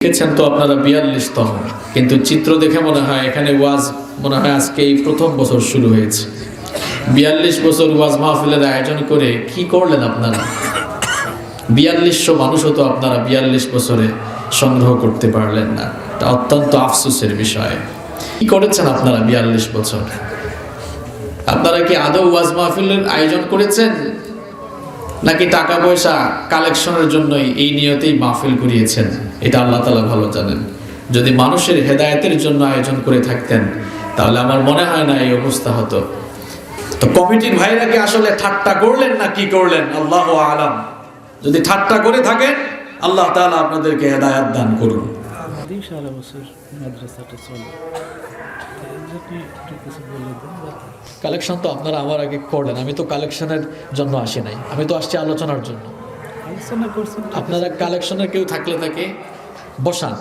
দেখেছেন তো আপনারা 42তম, কিন্তু চিত্র দেখে মনে হয় এখানে ওয়াজ মনে হয় আজকে এই প্রথম বছর শুরু হয়েছে। 42 বছর ওয়াজ মাহফিলের আয়োজন করে কি করলেন আপনারা? 4200 মানুষও তো আপনারা 42 বছরে সংগ্রহ করতে পারলেন না। এটা অত্যন্ত আফসোসের বিষয়। কি করেছেন আপনারা 42 বছর? আপনারা কি আদৌ ওয়াজ মাহফিলের আয়োজন করেছেন, নাকি টাকা পয়সা কালেকশনের জন্যই এই নিয়তেই মাহফিল করিয়েছেন? এটা আল্লাহ তাআলা ভালো জানেন। যদি মানুষের হেদায়েতের জন্য আয়োজন করে থাকতেন তাহলে আমার মনে হয় না এই অবস্থা হতো। তো কমিটির ভাইরা কি আসলে ঠাট্টা করলেন না কি করলেন আল্লাহু আলাম। যদি ঠাট্টা করে থাকেন আল্লাহ তাআলা আপনাদেরকে হেদায়েত দান করুন। কালেকশন তো আপনারা আমার আগে করলেন, আমি তো কালেকশনের জন্য আসি নাই, আমি তো আসছি আলোচনার জন্য। আপনারা কালেকশনের কেউ থাকলে তাকে বসান,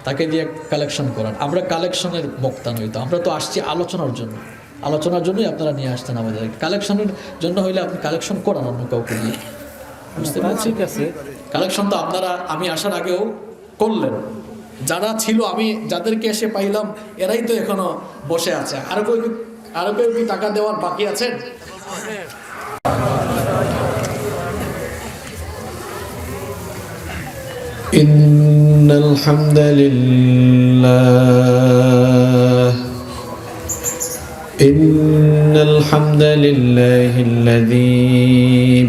তাকে দিয়ে কালেকশন করান। আমরা কালেকশনের বক্তা নই, তো আমরা তো আসছি আলোচনার জন্য। আলোচনার জন্যই আপনারা নিয়ে আসছেন আমাদের। কালেকশনের জন্য হইলে আপনি কালেকশন করান অন্য কাউকে দিয়ে, বুঝতে পারছি। ঠিক আছে, কালেকশন তো আপনারা আমি আসার আগেও করলেন। যারা ছিল, আমি যাদেরকে এসে পাইলাম এরাই তো এখনো বসে আছে। আরো কেউ কি টাকা দেওয়ার বাকি আছেন? ইন্নাল হামদালিল্লাহ ইন্নাল হামদালিল্লাহিল্লাযী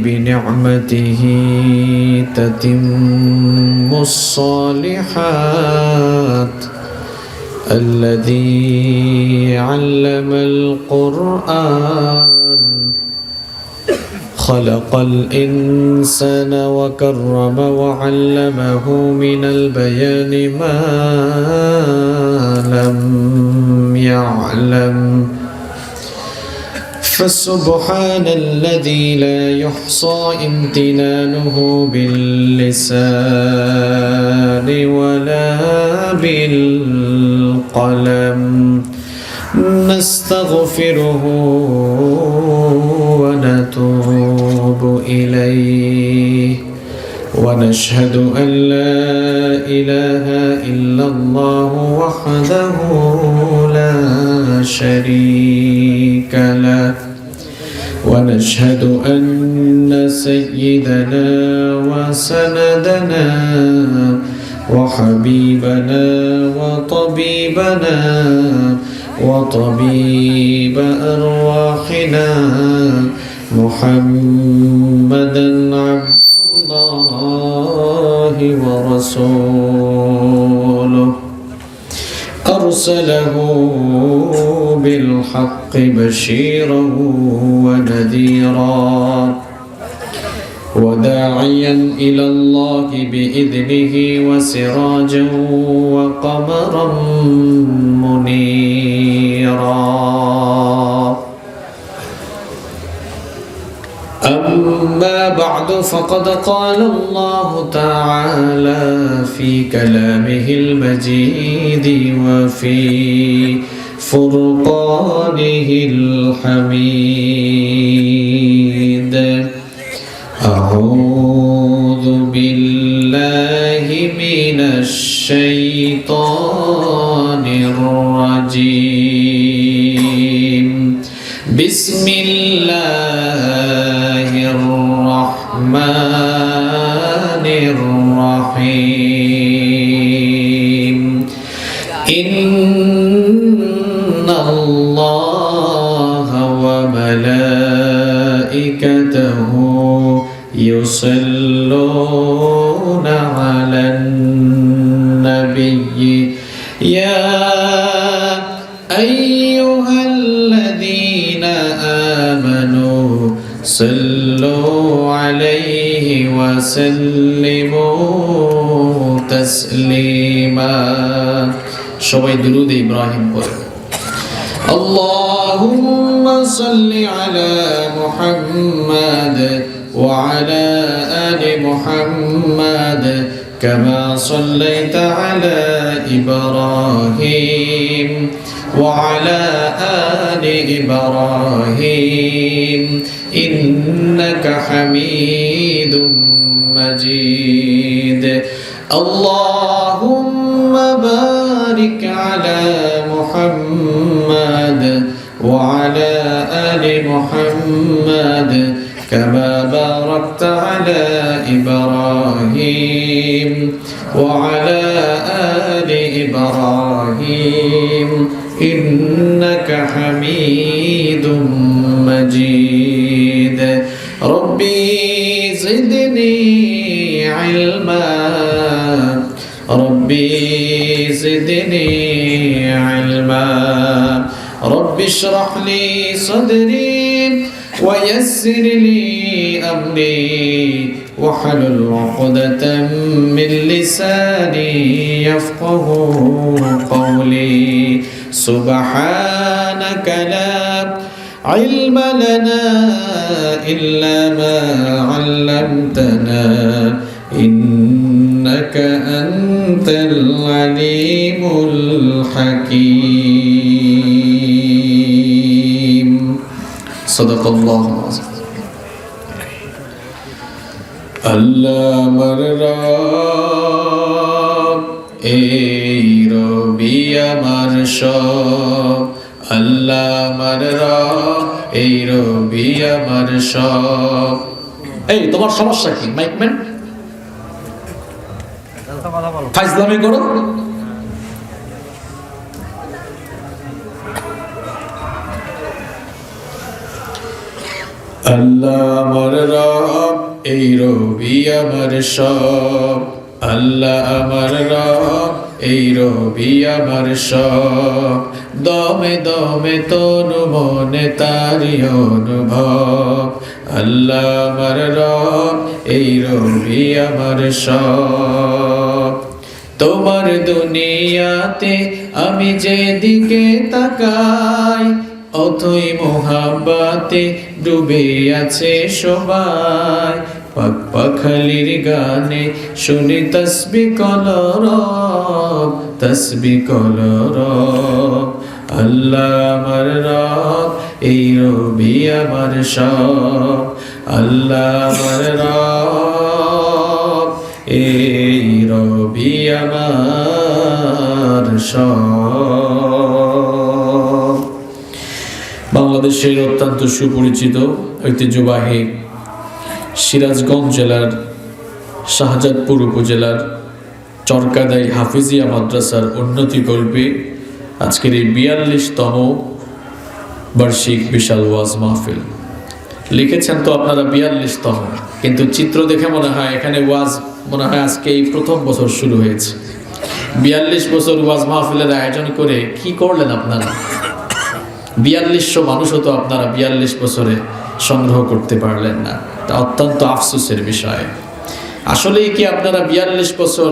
বিনি'মাতিহি তাতিম্মুস সালিহাত الذي علم القرآن خلق الإنسان وكرم وعلمه من البيان ما لم يعلم فسبحان الذي لا يحصى امتنانه باللسان ولا بالقلم نستغفره ونتوب إليه ونشهد أن لا إله إلا الله وحده لا شريك له ونشهد أن سيدنا وسندنا وحبيبنا وطبيبنا وطبيب أرواحنا محمدا عبد الله ورسوله أرسله بالحق بشيرا ونذيرا وداعيا إلى الله بإذنه وسراجا وقمرا منيرا أما بعد فقد قال الله تعالى في كلامه المجيد وفي فرقانه الحميد أعوذ بالله من الشيطان الرجيم بسم الله الرحمن الرحيم إن الله وملائكته يصلون على النبي يا أيها الذين آمنوا صلوا عليه وسلموا تسليما সবাই দুরূদ ইব্রাহিম পড়ে। اللهم صل على محمد وعلى آل محمد كما صليت على إبراهيم وعلى آل إبراهيم إنك حميد مجيد اللهم بارك على محمد وعلى آل محمد كما باركت على إبراهيم وعلى آل إبراهيم إنك حميد مجيد ربي زدني علما ربي زدني علما رب اشرح لي صدري ويسر لي أمري واحلل عقدة من لساني يفقه قولي سبحانك لا علم لنا إلا ما علمتنا إنك أنت العليم الحكيم صدق الله العظيم আল্লাহ আমার রব এই রবি আমার সব আল্লাহ আমার রব এই রবি আমার সব। এই তোমার সমস্যা কি মাইকম্যান? ফাইজলামি করো। আল্লাহ আমার রব এই রবি আমার সব আল্লাহ আমার রব এই রবি আমার সব দমে দমে তনু মনে তারি অনুভব আল্লাহ আমার রব এই রবি আমার সব। তোমার দুনিয়াতে আমি যেদিকে তাকাই অথই মোহাব্বতে ডুবে আছে সবাই পাক পাখালির গানে শুনি তসবিহ কলরব তসবিহ কলরব আল্লাহ আমার রব এই রবি আমার সব আল্লাহ আমার রব এই রবি আমার সব। বাংলাদেশের অত্যন্ত সুপরিচিত ঐতিহ্যবাহী সিরাজগঞ্জ জেলার শাহজাদপুর উপজেলার চরকাদাই হাফিজিয়া মাদ্রাসার উন্নতিকল্পে আজকের এই ৪২তম বার্ষিক বিশাল ওয়াজ মাহফিল। লিখেছেন তো আপনারা ৪২তম, কিন্তু চিত্র দেখে মনে হয় এখানে ওয়াজ মনে হয় আজকে এই প্রথম বছর শুরু হয়েছে। ৪২ বছর ওয়াজ মাহফিলের আয়োজন করে কি করলেন আপনারা? ৪২০০ মানুষও তো আপনারা ৪২ বছরে সংগ্রহ করতে পারলেন না। তা অত্যন্ত আফসোসের বিষয়। আসলেই কি আপনারা ৪২ বছর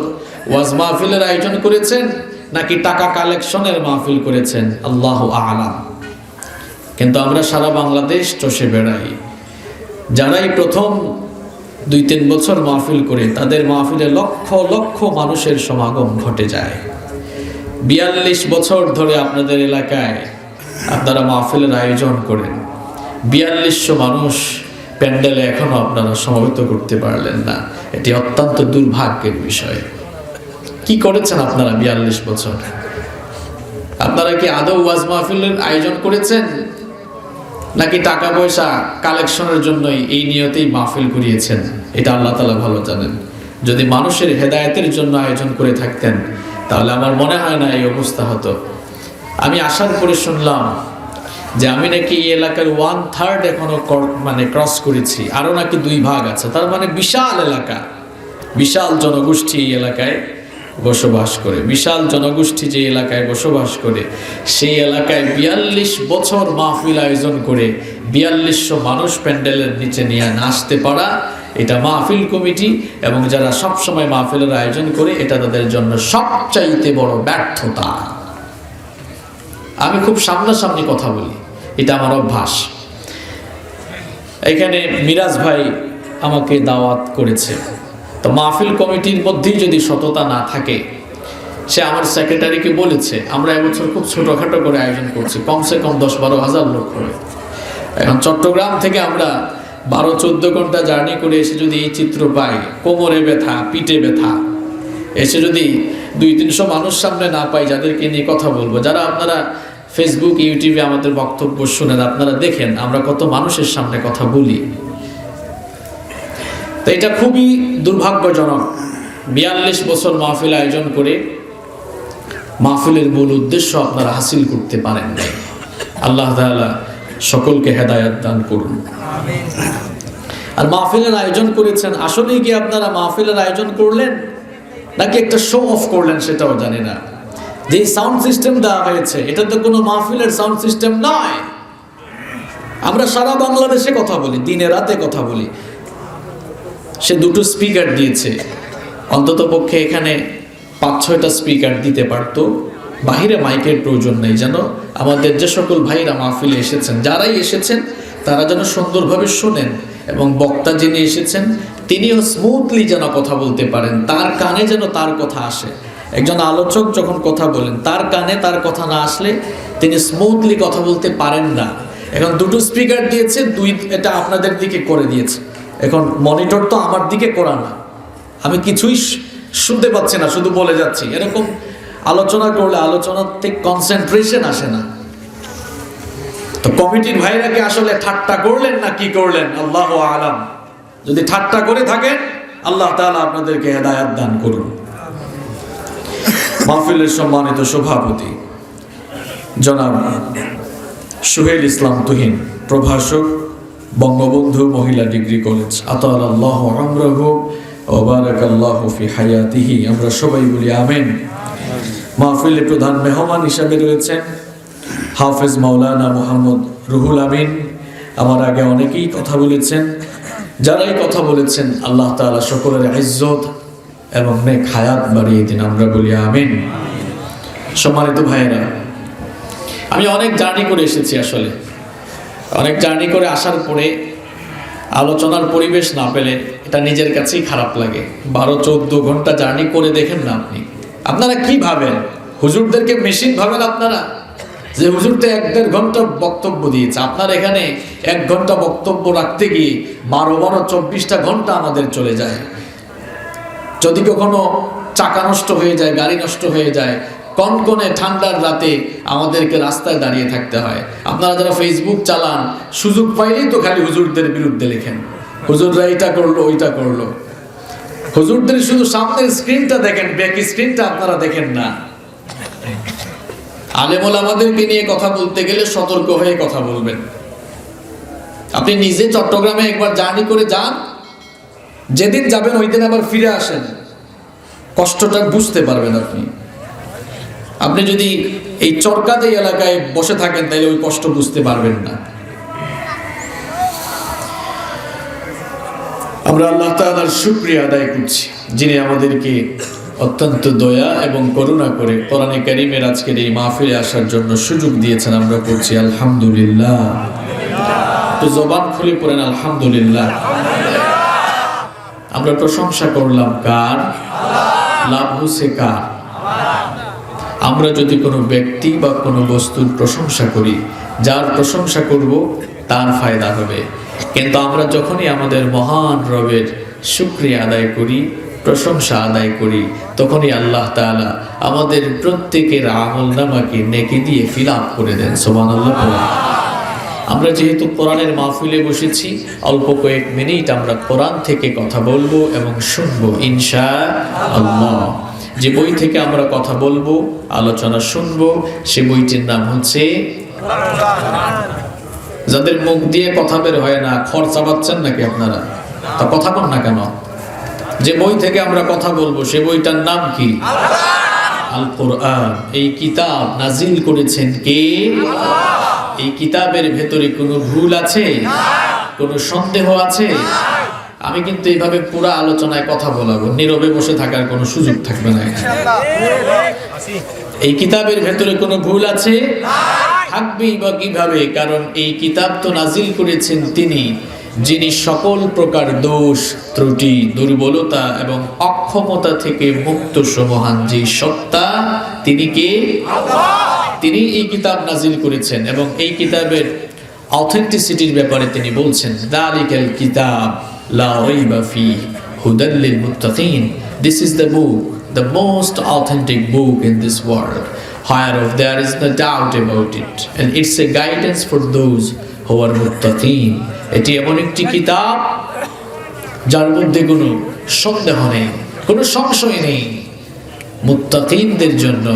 ওয়াজ মাহফিলের আয়োজন করেছেন নাকি টাকা কালেকশনের মাহফিল করেছেন? আল্লাহু আ'লাম। কিন্তু আমরা সারা বাংলাদেশ চষে বেড়াই, যারাই প্রথম ২-৩ বছর মাহফিল করে তাদের মাহফিলে লক্ষ লক্ষ মানুষের সমাগম ঘটে যায়। ৪২ বছর ধরে আপনাদের এলাকায় আপনারা মাহফিলের আয়োজন করেন, ৪২০০ মানুষ প্যান্ডেলে এখনো আপনারা সমবেত করতে পারলেন না। এটি অত্যন্ত দুর্ভাগ্যের বিষয়। কি করেছেন আপনারা ৪২ বছর? আপনারা কি আদৌ ওয়াজ মাহফিলের আয়োজন করেছেন নাকি টাকা পয়সা কালেকশনের জন্যই এই নিয়তেই মাহফিল করিয়েছেন? এটা আল্লাহ তাআলা ভালো জানেন। যদি মানুষের হেদায়েতের জন্য আয়োজন করে থাকতেন তাহলে আমার মনে হয় না এই অবস্থা হতো। আমি আসার পরে শুনলাম যে আমি নাকি এই এলাকার 1/3 এখনো ক্রস করেছি, আরো নাকি 2 ভাগ আছে। তার মানে বিশাল এলাকা, বিশাল জনগোষ্ঠী এই এলাকায় বসবাস করে। বিশাল জনগোষ্ঠী যে এলাকায় বসবাস করে সেই এলাকায় ৪২ বছর মাহফিল আয়োজন করে ৪২০০ মানুষ প্যান্ডেলের নিচে নিয়ে আসতে পারা, এটা মাহফিল কমিটি এবং যারা সবসময় মাহফিলের আয়োজন করে এটা তাদের জন্য সবচাইতে বড় ব্যর্থতা। আমি খুব সামনাসামনি কথা বলি, এটা আমার অভ্যাস। এখানে মিরাজ ভাই আমাকে দাওয়াত করেছে, তো মাহফিল কমিটির মধ্যেই যদি সততা না থাকে, সে আমার সেক্রেটারিকে বলেছে আমরা এবছর খুব ছোটখাটো করে আয়োজন করছি, কমসে কম 10-12 হাজার লোক হবে। এখন চট্টগ্রাম থেকে আমরা 12-14 ঘন্টা জার্নি করে এসে যদি এই চিত্র পাই, কোমরে ব্যথা, পিঠে ব্যথা, এসে যদি 200-300 মানুষ সামনে না পাই যাদেরকে নিয়ে কথা বলবো, যারা আপনারা ফেসবুক ইউটিউবে আমাদের বক্তব্য শুনেন, আপনারা দেখেন আমরা কত মানুষের সামনে কথা বলি। তো এটা খুবই দুর্ভাগ্যজনক, 42 বছর মাহফিল আয়োজন করে মাহফিলের মূল উদ্দেশ্য আপনারা হাসিল করতে পারেন নাই। আল্লাহ তাআলা সকলকে হেদায়েত দান করুন। আর মাহফিলের আয়োজন করেছেন, আসলে কি আপনারা মাহফিলের আয়োজন করলেন নাকি একটা শো অফ করলেন সেটাও জানি না। যে সাউন্ড সিস্টেম দেওয়া হয়েছে এটা তো কোনো মাহফিলের সাউন্ড সিস্টেম নয়। আমরা সারা বাংলাদেশে কথা বলি, দিনে রাতে কথা বলি। সে 2টো স্পিকার দিয়েছে, অন্তত পক্ষে এখানে 5-6টা স্পিকার দিতে পারতো। বাহিরে মাইকের প্রয়োজন নেই, যেন আমাদের যে সকল ভাইরা মাহফিলে এসেছেন, যারাই এসেছেন তারা যেন সুন্দরভাবে শোনেন, এবং বক্তা যিনি এসেছেন তিনিও স্মুথলি যেন কথা বলতে পারেন, তার কানে যেন তার কথা আসে। একজন আলোচক যখন কথা বলেন তার কানে তার কথা না আসলে তিনি স্মুথলি কথা বলতে পারেন না। এখন 2টো স্পিকার দিয়েছে, এটা আপনাদের দিকে করে দিয়েছে। এখন মনিটর তো আমার দিকে করা না, আমি কিছুই শুনতে পাচ্ছি না, শুধু বলে যাচ্ছি। এরকম আলোচনা করলে আলোচনার থেকে কনসেন্ট্রেশন আসে না। তো কমিটির ভাইরা কি আসলে ঠাট্টা করলেন না কি করলেন আল্লাহু আলাম। যদি ঠাট্টা করে থাকেন আল্লাহ তাআলা আপনাদেরকে হেদায়েত দান করুন। মাহফিলের সম্মানিত সভাপতি জনাব সোহেল ইসলাম তুহিন, প্রভাষক, বঙ্গবন্ধু মহিলা ডিগ্রি কলেজ, আতালাল্লাহু আমরাহু ওয়া বারাকাল্লাহু ফি হায়াতিহি। আমরা সবাই বলি আমিন। মাহফিলে প্রধান মেহমান হিসেবে রয়েছেন হাফেজ মাওলানা মোহাম্মদ রুহুল আমিন। আমার আগে অনেকেই কথা বলেছেন, যারাই কথা বলেছেন আল্লাহ তাআলা সকলের ইজ্জত এবং নেক হায়াত বাড়িয়ে দিন, আমরা বলি আমিন। সম্মানিত ভাইয়েরা, আমি অনেক জার্নি করে এসেছি। আসলে অনেক জার্নি করে আসার পরে আলোচনার পরিবেশ না পেলে এটা নিজের কাছেই খারাপ লাগে। 12-14 ঘন্টা জার্নি করে দেখেন না আপনারা কি ভাবেন? হুজুরদেরকে মেশিন ভাবেন আপনারা? যে হুজুর তো 1-1.5 ঘন্টা বক্তব্য দিয়েছে, আপনার এখানে 1 ঘন্টা বক্তব্য রাখতে গিয়ে 12-24টা ঘন্টা আমাদের চলে যায়। যদি কখনো চাকা নষ্ট হয়ে যায়, গাড়ি নষ্ট হয়ে যায়, কনকনে ঠান্ডার রাতে আমাদেরকে রাস্তায় দাঁড়িয়ে থাকতে হয়। আপনারা যারা ফেসবুক চালান, সুযোগ পাইলেই তো খালি হুজুরদের বিরুদ্ধে লেখেন, হুজুররা এইটা করলো ওইটা করলো। হুজুরদের শুধু সামনের স্ক্রিনটা দেখেন, ব্যাক স্ক্রিনটা আপনারা দেখেন না। আলেম ওলামাদেরকে নিয়ে কথা বলতে গেলে সতর্ক হয়ে কথা বলবেন। আপনি নিজে চট্টগ্রামে একবার জার্নি করে যান, যেদিন যাবেন ওই দিন আবার ফিরে আসেন, কষ্টটা বুঝতে পারবেন আপনি। আপনি যদি এই চরকাতে এলাকায় বসে থাকেন তাহলে ওই কষ্ট বুঝতে পারবেন না। আমরা আল্লাহ তাআলার শুকরিয়া আদায় করছি, যিনি আমাদেরকে অত্যন্ত দয়া এবং করুণা করে কোরআনে কারীমের আজকের এই মাহফিলে আসার জন্য সুযোগ দিয়েছেন। আমরা বলছি আলহামদুলিল্লাহ। তো জবান খুলে পড়েন আলহামদুলিল্লাহ। আমরা প্রশংসা করলাম কার? লাভ হচ্ছে কার? আমরা যদি কোনো ব্যক্তি বা কোনো বস্তুর প্রশংসা করি, যার প্রশংসা করব তার ফায়দা হবে। কিন্তু আমরা যখনই আমাদের মহান রবের শুকরিয়া আদায় করি, প্রশংসা আদায় করি, তখনই আল্লাহ তাআলা আমাদের প্রত্যেকের আমলনামাকে নেকি দিয়ে ফিল আপ করে দেন। সুবহানাল্লাহ। আমরা যেহেতু কোরআনের মাহফিলে বসেছি, অল্প কয়েক মিনিট আমরা কোরআন থেকে কথা বলবো এবং শুনবো ইনশাআল্লাহ। যে বই থেকে আমরা কথা বলবো, আলোচনা শুনবো, সে বইটির নাম হচ্ছে যাদের মুখ দিয়ে কথা বের হয় না, খরচা পাচ্ছেন নাকি আপনারা? তা কথা বল না কেন? যে বই থেকে আমরা কথা বলবো সে বইটার নাম কি? আল কোরআন। এই কিতাব নাজিল করেছেন কে? এই কিতাবের ভেতরে কোনো ভুল আছে? কোনো সন্দেহ আছে? আমি কিন্তু এইভাবে পুরো আলোচনায় কথা বলাবো, নীরবে বসে থাকার কোনো সুযোগ থাকবে না। এই কিতাবের ভেতরে কোনো ভুল আছে? থাকবেই বা কিভাবে? কারণ এই কিতাব তো নাজিল করেছেন তিনি, যিনি সকল প্রকার দোষ, ত্রুটি, দুর্বলতা এবং অক্ষমতা থেকে মুক্ত মহান যে সত্তা, তিনি কে? তিনি এই কিতাব নাজিল করেছেন এবং এই কিতাবের অথেন্টিসিটির ব্যাপারে তিনি বলছেন, যালিকাল কিতাব লা রাইবা ফিহি হুদাল লিল মুত্তাকিন। This is the book the most authentic book in this world, whereof there is no doubt about it, and it's a guidance for those who are muttaqin. এটি এমন একটি কিতাব যার মধ্যে কোনো সন্দেহ নেই, কোনো সংশয় নেই। মুত্তাকিনদের জন্য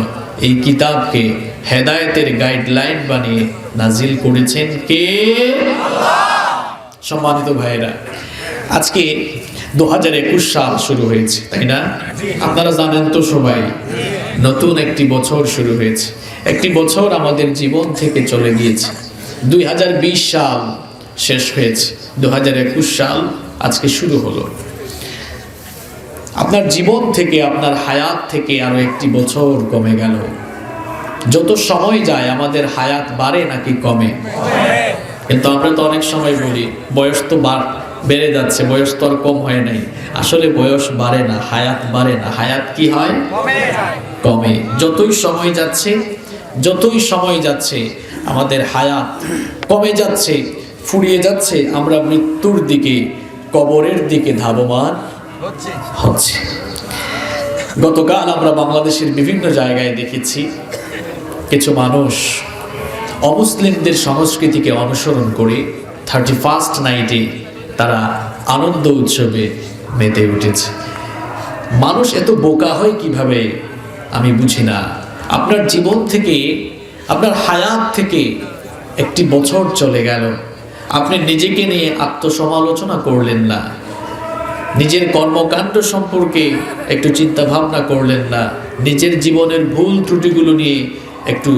এই কিতাবকে হেদায়েতের গাইডলাইন বানিয়ে নাজিল করেছেন কে? আল্লাহ। সম্মানিত ভাইরা, আজকে 2021 সাল শুরু হয়েছে, তাই না? আপনারা জানেন তো সবাই, নতুন একটি বছর শুরু হয়েছে। একটি বছর আমাদের জীবন থেকে চলে গিয়েছে। 2020 সাল শেষ হয়েছে, 2021 সাল আজকে শুরু হলো। আপনার জীবন থেকে, আপনার হায়াত থেকে আরো একটি বছর কমে গেল। যত সময় যায় আমাদের হায়াত বাড়ে নাকি কমে? কিন্তু আমরা তো অনেক সময় বলি বয়স তো বেড়ে যাচ্ছে, বয়স তো আর কম হয় নাই। আসলে বয়স বাড়ে না, হায়াত বাড়ে না, হায়াত কি হয়? কমে। যতই সময় যাচ্ছে আমাদের হায়াত কমে যাচ্ছে, ফুরিয়ে যাচ্ছে। আমরা মৃত্যুর দিকে, কবরের দিকে ধাবমান হচ্ছে। গতকাল আমরা বাংলাদেশের বিভিন্ন জায়গায় দেখেছি কিছু মানুষ অমুসলিমদের সংস্কৃতিকে অনুসরণ করে 31st নাইটে তারা আনন্দ উৎসবে মেতে উঠেছে। মানুষ এত বোকা হয় কিভাবে আমি বুঝি না। আপনার জীবন থেকে, আপনার হায়াত থেকে একটি বছর চলে গেল, আপনি নিজেকে নিয়ে আত্মসমালোচনা করলেন না, নিজের কর্মকাণ্ড সম্পর্কে একটু চিন্তা ভাবনা করলেন না, নিজের জীবনের ভুল ত্রুটিগুলো নিয়ে একটু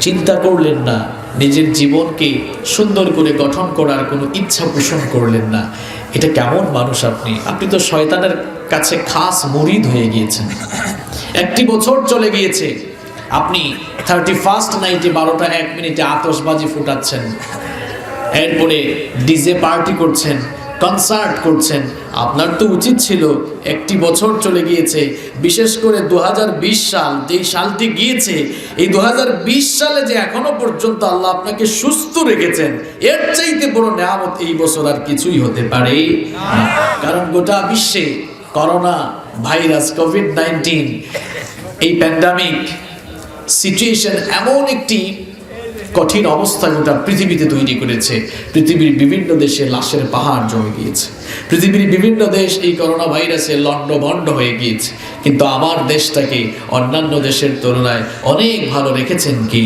চিন্তা করলেন না, নিজের জীবনকে সুন্দর করে গঠন করার কোনো ইচ্ছা পোষণ করলেন না। এটা কেমন মানুষ আপনি? আপনি তো শয়তানের কাছে খাস মুরিদ হয়ে গিয়েছেন। একটি বছর চলে গিয়েছে, আপনি 31st নাইটে 12টা 1 মিনিটে আতশবাজি ফুটাচ্ছেন, এরপরে ডিজে পার্টি করছেন, কনসার্ট করছেন। আপনার তো উচিত ছিল, একটি বছর চলে গিয়েছে, বিশেষ করে 2020 সাল, যেই সালটি গিয়েছে, এই 2020 সালে যে এখনো পর্যন্ত আল্লাহ আপনাকে সুস্থ রেখেছেন, এর চাইতে বড় নেয়ামত এই বছর আর কিছুই হতে পারে না। কারণ গোটা বিশ্বে করোনা ভাইরাস, কোভিড-19, এই প্যান্ডামিক সিচুয়েশন এমন একটি কঠিন অবস্থা গোটা পৃথিবীতে তৈরি করেছে। পৃথিবীর বিভিন্ন দেশে লাশের পাহাড় জমে গিয়েছে, পৃথিবীর বিভিন্ন দেশ এই করোনা ভাইরাসে লণ্ডভণ্ড হয়ে গিয়েছে। কিন্তু আমার দেশটাকে অন্যান্য দেশের তুলনায় অনেক ভালো রেখেছেন কি?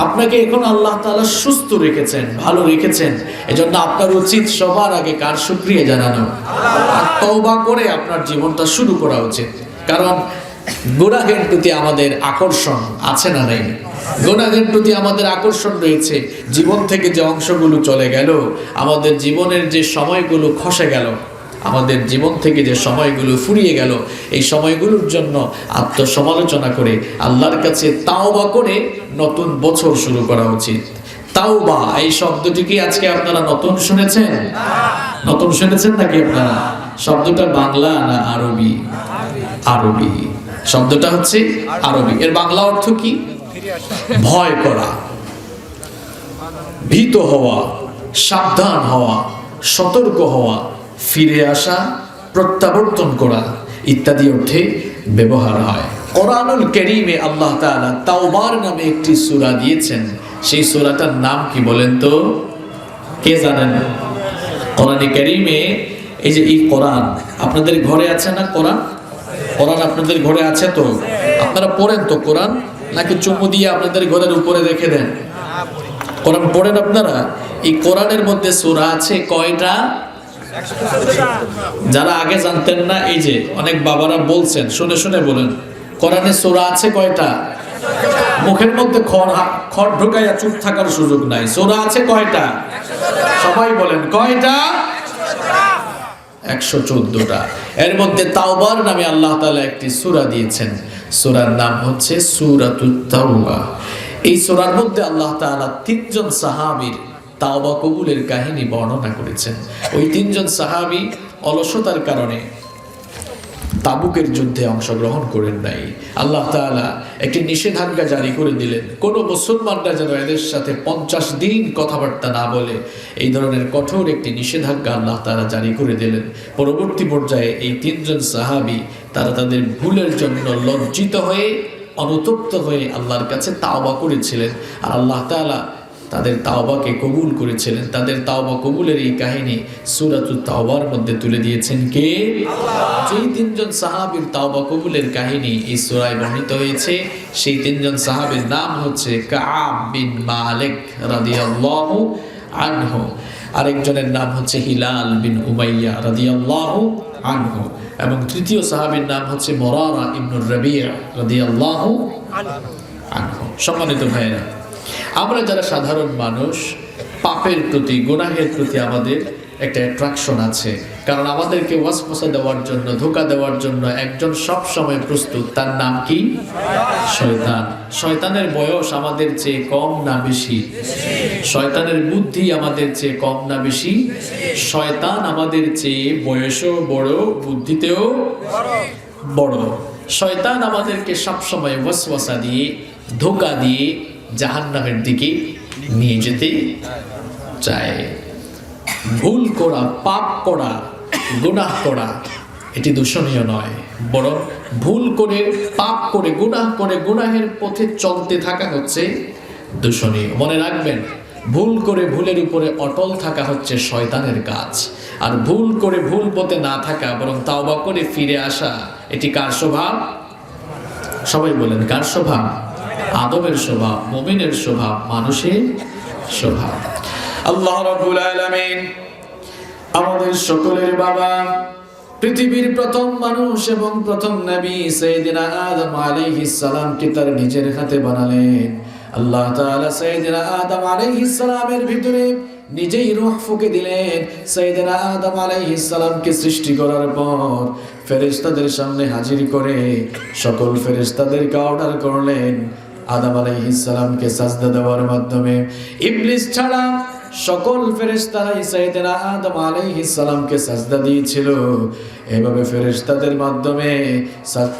আপনাকে এখন আল্লাহ তাআলা সুস্থ রেখেছেন, ভালো রেখেছেন। এজন্য আপনার উচিত সবার আগে কার শুকরিয়া জানানো, আর তওবা করে আপনার জীবনটা শুরু করা উচিত। কারণ গুনাহের প্রতি আমাদের আকর্ষণ আছে না নেই? গুনাহের প্রতি আমাদের আকর্ষণ রয়েছে। জীবন থেকে যে অংশগুলো চলে গেল, আমাদের জীবনের যে সময়গুলো খসে গেল, আমাদের জীবন থেকে যে সময়গুলো ফুরিয়ে গেল, এই সময়গুলোর জন্য আত্মসমালোচনা করে আল্লাহর কাছে তাওবা করে নতুন বছর শুরু করা উচিত। তাওবা এই শব্দটি কি আজকে আপনারা নতুন শুনেছেন? নতুন শুনেছেন নাকি আপনারা? শব্দটা বাংলা না আরবি? আরবি। শব্দটা হচ্ছে আরবি। এর বাংলা অর্থ কি? ভয় করা, ভীত হওয়া, সাবধান হওয়া, সতর্ক হওয়া, ফিরে আসা, প্রত্যাবর্তন করা ইত্যাদি অর্থে ব্যবহার হয়। কোরআনুল কারীমে আল্লাহ তাআলা তাওবার নামে একটি সূরা দিয়েছেন। সেই সূরাটার নাম কি বলেন তো? কে জানেন? কোরআনে কারীমে, এই যে এই কোরআন আপনাদের ঘরে আছে না? কোরআন আপনাদের ঘরে আছে তো? আপনারা পড়েন তো কোরআন, নাকি চুমু দিয়ে আপনাদের ঘরের উপরে রেখে দেন? কোরআন পড়েন আপনারা? এই কোরআনের মধ্যে সূরা আছে কয়টা? যারা আগে জানতেন না, এই যে অনেক বাবারা বলছেন, শুনে শুনে বলেন, কোরআনে সূরা আছে কয়টা? মুখের মধ্যে খড় ঢোকাইয়া চুপ থাকার সুযোগ নাই। সূরা আছে কয়টা? সবাই বলেন কয়টা? 114টা। এর মধ্যে তাওবার নামে আল্লাহ তাআলা একটি সূরা দিয়েছেন। সূরার নাম হচ্ছে সূরাতুত তাওবা। এই সূরার মধ্যে আল্লাহ তাআলা 3 জন সাহাবীর তাওবা কবুলের কাহিনী বর্ণনা করেছেন। ওই 3 জন সাহাবী অলসতার কারণে তাবুকের যুদ্ধে অংশগ্রহণ করেন নাই। আল্লাহ তাআলা একটি নিষেধাজ্ঞা জারি করে দিলেন, কোনো মুসলমানরা যেন এদের সাথে 50 দিন কথাবার্তা না বলে। এই ধরনের কঠোর একটি নিষেধাজ্ঞা আল্লাহ তাআলা জারি করে দিলেন। পরবর্তী পর্যায়ে এই 3 জন সাহাবী তারা তাদের ভুলের জন্য লজ্জিত হয়ে অনুতপ্ত হয়ে আল্লাহর কাছে তাওবা করেছিলেন, আর আল্লাহ তাআলা তাদের তাওবাকে কবুল করেছিলেন। তাদের তাওবা কবুলের এই কাহিনী সূরাতুত তাওবার মধ্যে তুলে দিয়েছেন কে? আল্লাহ। যেই তিনজন সাহাবীর তাওবা কবুলের কাহিনী এই সূরায় বর্ণিত হয়েছে, সেই তিনজন সাহাবীর নাম হচ্ছে কাআব বিন মালিক রাদিয়াল্লাহু আনহু, আরেকজনের নাম হচ্ছে হিলাল বিন উমাইয়া রাদিয়াল্লাহু আনহু, এবং তৃতীয় সাহাবীর নাম হচ্ছে মুরারা ইবনুর রাবি' রাদিয়াল্লাহু আনহু। সম্মানিত ভাইরা, আমরা যারা সাধারণ মানুষ, পাপের প্রতি, গুনাহের প্রতি আমাদের একটা অ্যাট্রাকশন আছে, কারণ আমাদেরকে ওয়াসওয়াসা দেওয়ার জন্য, ধোঁকা দেওয়ার জন্য একজন সব সময় প্রস্তুত, তার নাম কি? শয়তান। শয়তানের বয়স আমাদের চেয়ে কম না বেশি? শয়তানের বুদ্ধি আমাদের চেয়ে কম না বেশি? শয়তান আমাদের চেয়ে বয়সও বড়, বুদ্ধিতেও বড়। শয়তান আমাদেরকে সব সময় ওয়াসওয়াসা দিয়ে, ধোঁকা দিয়ে জাহান্নামের দিকে নিয়ে যেতে চায়। ভুল করা, পাপ করা, গুনাহ করা এটি দূষণীয় নয়, বরং ভুল করে, পাপ করে, গুনাহ করে গুনাহের পথে চলতে থাকা হচ্ছে দূষণীয়। মনে রাখবেন, ভুল করে ভুলের উপরে অটল থাকা হচ্ছে শয়তানের কাজ, আর ভুল করে ভুল পথে না থাকা, বরং তাওবা করে ফিরে আসা, এটি কার স্বভাব? সবাই বলেন, কার স্বভাব? আদমের স্বভাব, মুমিনের স্বভাব, মানুষের স্বভাব। আল্লাহ রাব্বুল আলামিন আমাদের সকলের বাবা, পৃথিবীর প্রথম মানুষ এবং প্রথম নবী সাইয়েদিনা আদম আলাইহিস সালামকে তার নিজের হাতে বানালেন। আল্লাহ তাআলা সাইয়েদিনা আদম আলাইহিস সালামের ভিতরে নিজেই রূহ ফুঁকে দিলেন। সাইয়েদিনা আদম আলাইহিস সালামকে সৃষ্টি করার পর ফেরেশতাদের সামনে হাজির করে সকল ফেরেশতাদেরকে অর্ডার করলেন আদম আলাইহিস সালামকে সাজদা দেওয়ার মাধ্যমে। ইবলিস ছাড়া সকল ফেরেশতারাই সাইয়েদনা আদম আলাইহিস সালামকে সাজদা দিয়েছিল। এভাবে ফেরেশতাদের মাধ্যমে,